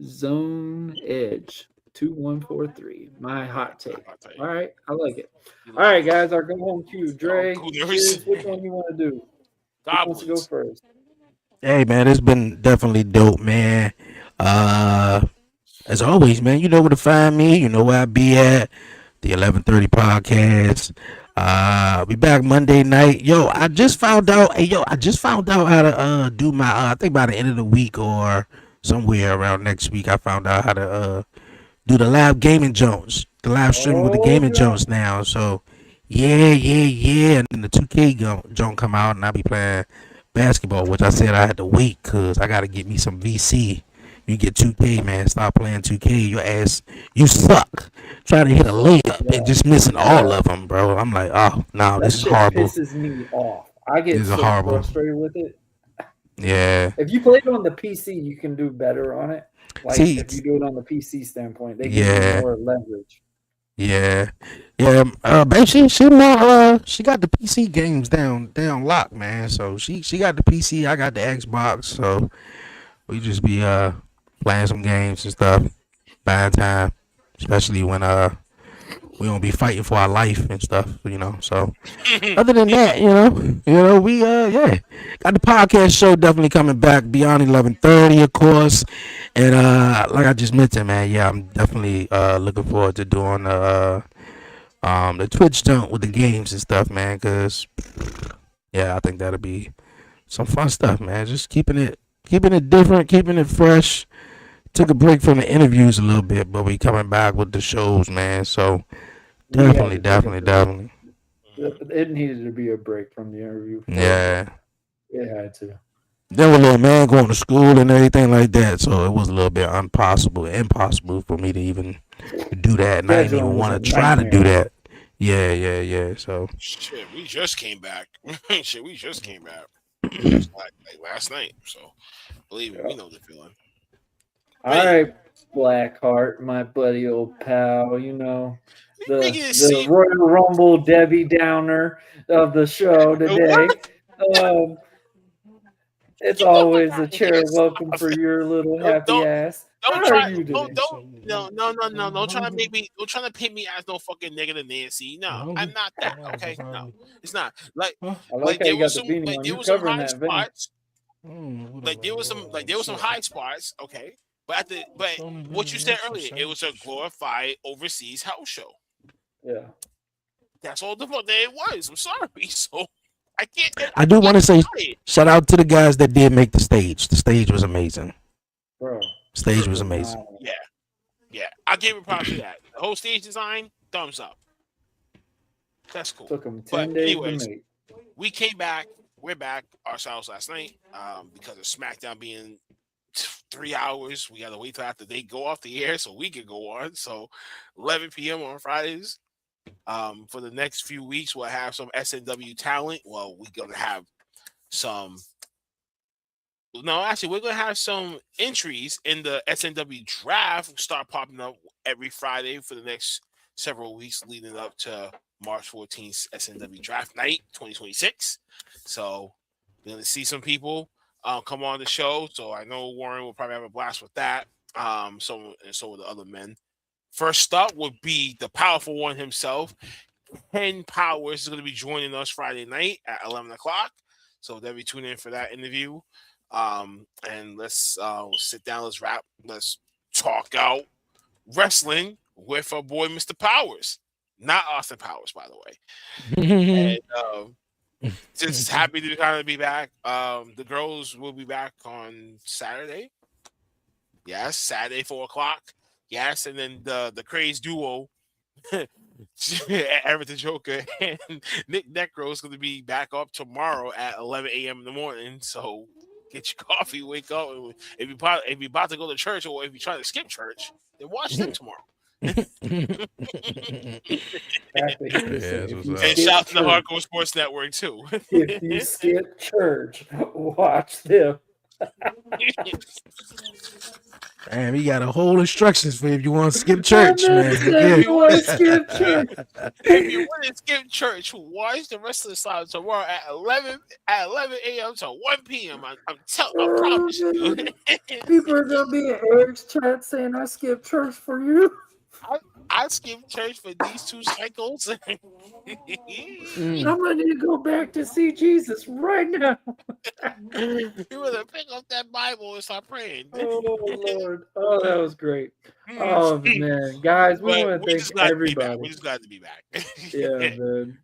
Zone Edge 2143. My hot take. I'll tell you. All right, I like it. You All right, guys, our go home cue. Dre, gooners. Shiz, which one you want to do? Who wants to go Goblins. first? Hey, man, it's been definitely dope, man. Uh, as always, man, you know where to find me. You know where I be at. The 11:30 podcast. Be back Monday night. Yo, I just found out. Hey, yo, I just found out how to do my. I think by the end of the week or somewhere around next week, I found out how to do the live gaming Jones, the live streaming with the Oh, gaming yeah. Jones now. So yeah. And then the 2K Jones come out, and I be playing basketball, which I said I had to wait because I got to get me some VC. You get 2K, man. Stop playing 2K. Your ass, you suck. Trying to hit a layup and just missing all Yeah. of them, bro. I'm like, oh no, That this is shit horrible. pisses me off. I This get is so horrible. frustrated with it. Yeah. If you play it on the PC, you can do better on it. Like See, if you do it on the PC standpoint, they give you yeah, more leverage. yeah. But she more she got the PC games down lock, man. So she got the PC, I got the Xbox. So we just be playing some games and stuff, buying time, especially when we don't be fighting for our life and stuff. So other than that, we got the podcast show definitely coming back beyond 11:30, of course. And like I just mentioned, man, yeah, I'm definitely looking forward to doing the Twitch jump with the games and stuff, man, cuz yeah, I think that'll be some fun stuff, man. Just keeping it different, keeping it fresh. Took a break from the interviews a little bit, but we coming back with the shows, man. So We had definitely, to take a definitely, break. definitely. It needed to be a break from the interview for a Yeah. bit. It had to. Then with little man going to school and everything like that, so it was a little bit impossible for me to even do that, and I didn't Scheduling even was a want to try to do nightmare. that. Yeah. So Shit, we just came back. Shit, we just came back. Like last night. So believe me, we know the feeling. All right, Blackheart, my buddy old pal, You the making it the seem Royal Rumble Debbie Downer of the show today. Um, it's always a chair welcome for your little don't happy don't ass. don't How are try you don't today? don't no don't try to make me don't try to paint me as no fucking negative Nancy. No, I'm not that. Okay, no, it's not I like like how there you got was the some beanie like on. there You was some covering high that vein. spots. There was some high spots. Okay, but what you said earlier, it was a glorified overseas house show. Yeah. That's That's all the fuck that it was. I'm sorry. So I can't. I do want to say deny it. shout out to the guys that did make the stage. The stage was amazing. Bro. Stage was amazing. Phenomenal. Yeah. I give it props for that. The whole stage design, thumbs up. That's cool. Took them But 10 days to anyways, make. we came back. We're back ourselves last night because of SmackDown being 3 hours. We got to wait till after they go off the air so we can go on. So 11 p.m. on Fridays. For the next few weeks, we'll have some SNW talent. Well, we're going to have some. No, actually, we're going to have some entries in the SNW draft start popping up every Friday for the next several weeks leading up to March 14th SNW draft night 2026. So we're going to see some people come on the show. So I know Warren will probably have a blast with that. So will the other men. First up would be the powerful one himself. Ken Powers is going to be joining us Friday night at 11 o'clock. So definitely tune in for that interview. And let's sit down. Let's rap. Let's talk out wrestling with our boy Mr. Powers, not Austin Powers, by the way. And just happy to kind of be back. The girls will be back on Saturday. Yes, Saturday 4 o'clock. Yes, and then the craze duo, Eric the Joker and Nick Necro is going to be back up tomorrow at 11 a.m. in the morning. So get your coffee, wake up. And if you're about to go to church or if you're trying to skip church, then watch them tomorrow. And shout to the Hardcore Sports Network too. If you skip church, watch them. Man, we got a whole instructions for if you want to skip church, man. If you want to skip church, if you want to skip church, watch the rest of the slide tomorrow at 11 a.m. to 1 p.m. I promise you. People are gonna be in Eric's chat saying I skipped church for you. I skipped church for these 2 cycles. I'm gonna need to go back to see Jesus right now. You better pick up that Bible and start praying. Oh Lord! Oh, that was great. Oh man, guys, we want to thank everybody. We just glad to be back. Yeah, man.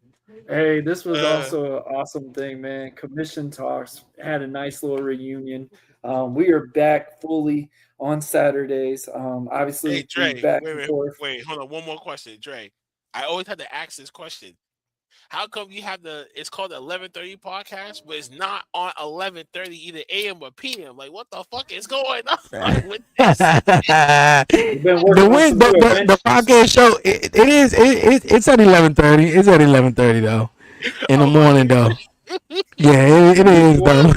Hey, this was also an awesome thing, man. Commission Talks had a nice little reunion. We are back fully on Saturdays. Obviously, hey, Dre, back and forth. Wait, hold on. One more question, Dre. I always had to ask this question. How come you have it's called the 11:30 podcast, but it's not on 11:30 either AM or PM? Like, what the fuck is going on with this? The podcast show it's at 11:30. It's at 11:30 though in the morning though. Yeah, it is though.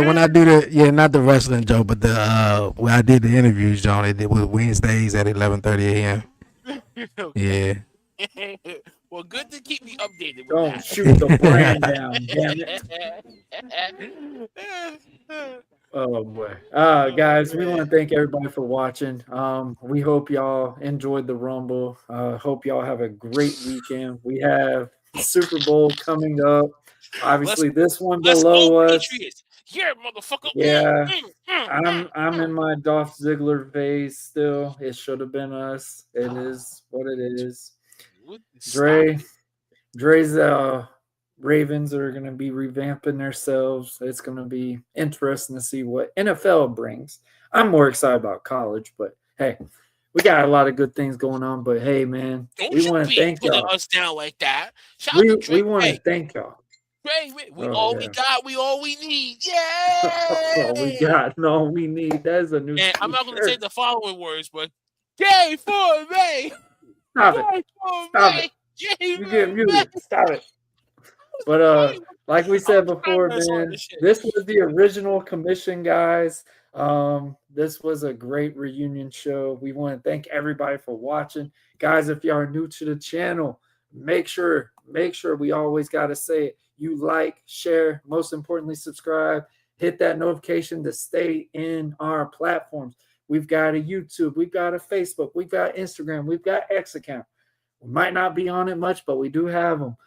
When I do not the wrestling Joe, but the when I did the interviews, John, it was Wednesdays at 11:30 a.m. Yeah. Well, good to keep me updated with Don't that. shoot the brand down, damn it. Oh boy. Guys, we want to thank everybody for watching. We hope y'all enjoyed the Rumble. Hope y'all have a great weekend. We have Super Bowl coming up. Obviously, this one below us. Yeah, motherfucker. Yeah. I'm in my Dolph Ziggler phase still. It should have been us. It is what it is. Dre's Ravens are going to be revamping themselves. It's going to be interesting to see what NFL brings. I'm more excited about college, but hey, we got a lot of good things going on. But hey, man, we want to thank y'all. Us down like that. We want to thank y'all. We all we got, we all we need. Yeah. All we got, no, we need. That's a new. And I'm not going to say the following words, but Gay for me. Stop it. You get muted. Stop it. But like we said before, man, this was the original commission, guys. This was a great reunion show. We want to thank everybody for watching. Guys, if you are new to the channel, make sure we always got to say it. You like, share, most importantly, subscribe. Hit that notification to stay in our platforms. We've got a YouTube. We've got a Facebook. We've got Instagram. We've got X account. We might not be on it much, but we do have them.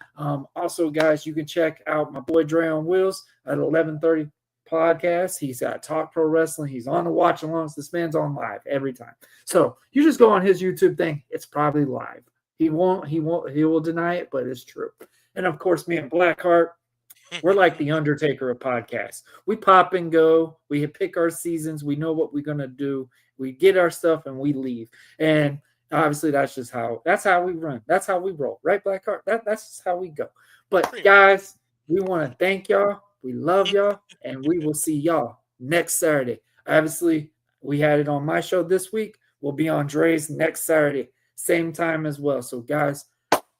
Also, guys, you can check out my boy Dre on Wheels at 11:30 podcast. He's got Talk Pro Wrestling. He's on the watch alongs. This man's on live every time. So you just go on his YouTube thing. It's probably live. He will deny it, but it's true. And of course, me and Blackheart, we're like the Undertaker of podcasts. We pop and go. We pick our seasons. We know what we're going to do. We get our stuff and we leave. And obviously, that's how we run. That's how we roll. Right, Blackheart? That's just how we go. But guys, we want to thank y'all. We love y'all. And we will see y'all next Saturday. Obviously, we had it on my show this week. We'll be on Dre's next Saturday. Same time as well. So, guys,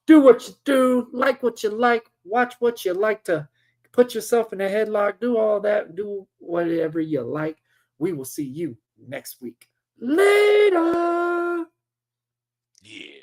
do what you do. Like what you like. Watch what you like to. Put yourself in a headlock. Do all that. Do whatever you like. We will see you next week. Later. Yeah.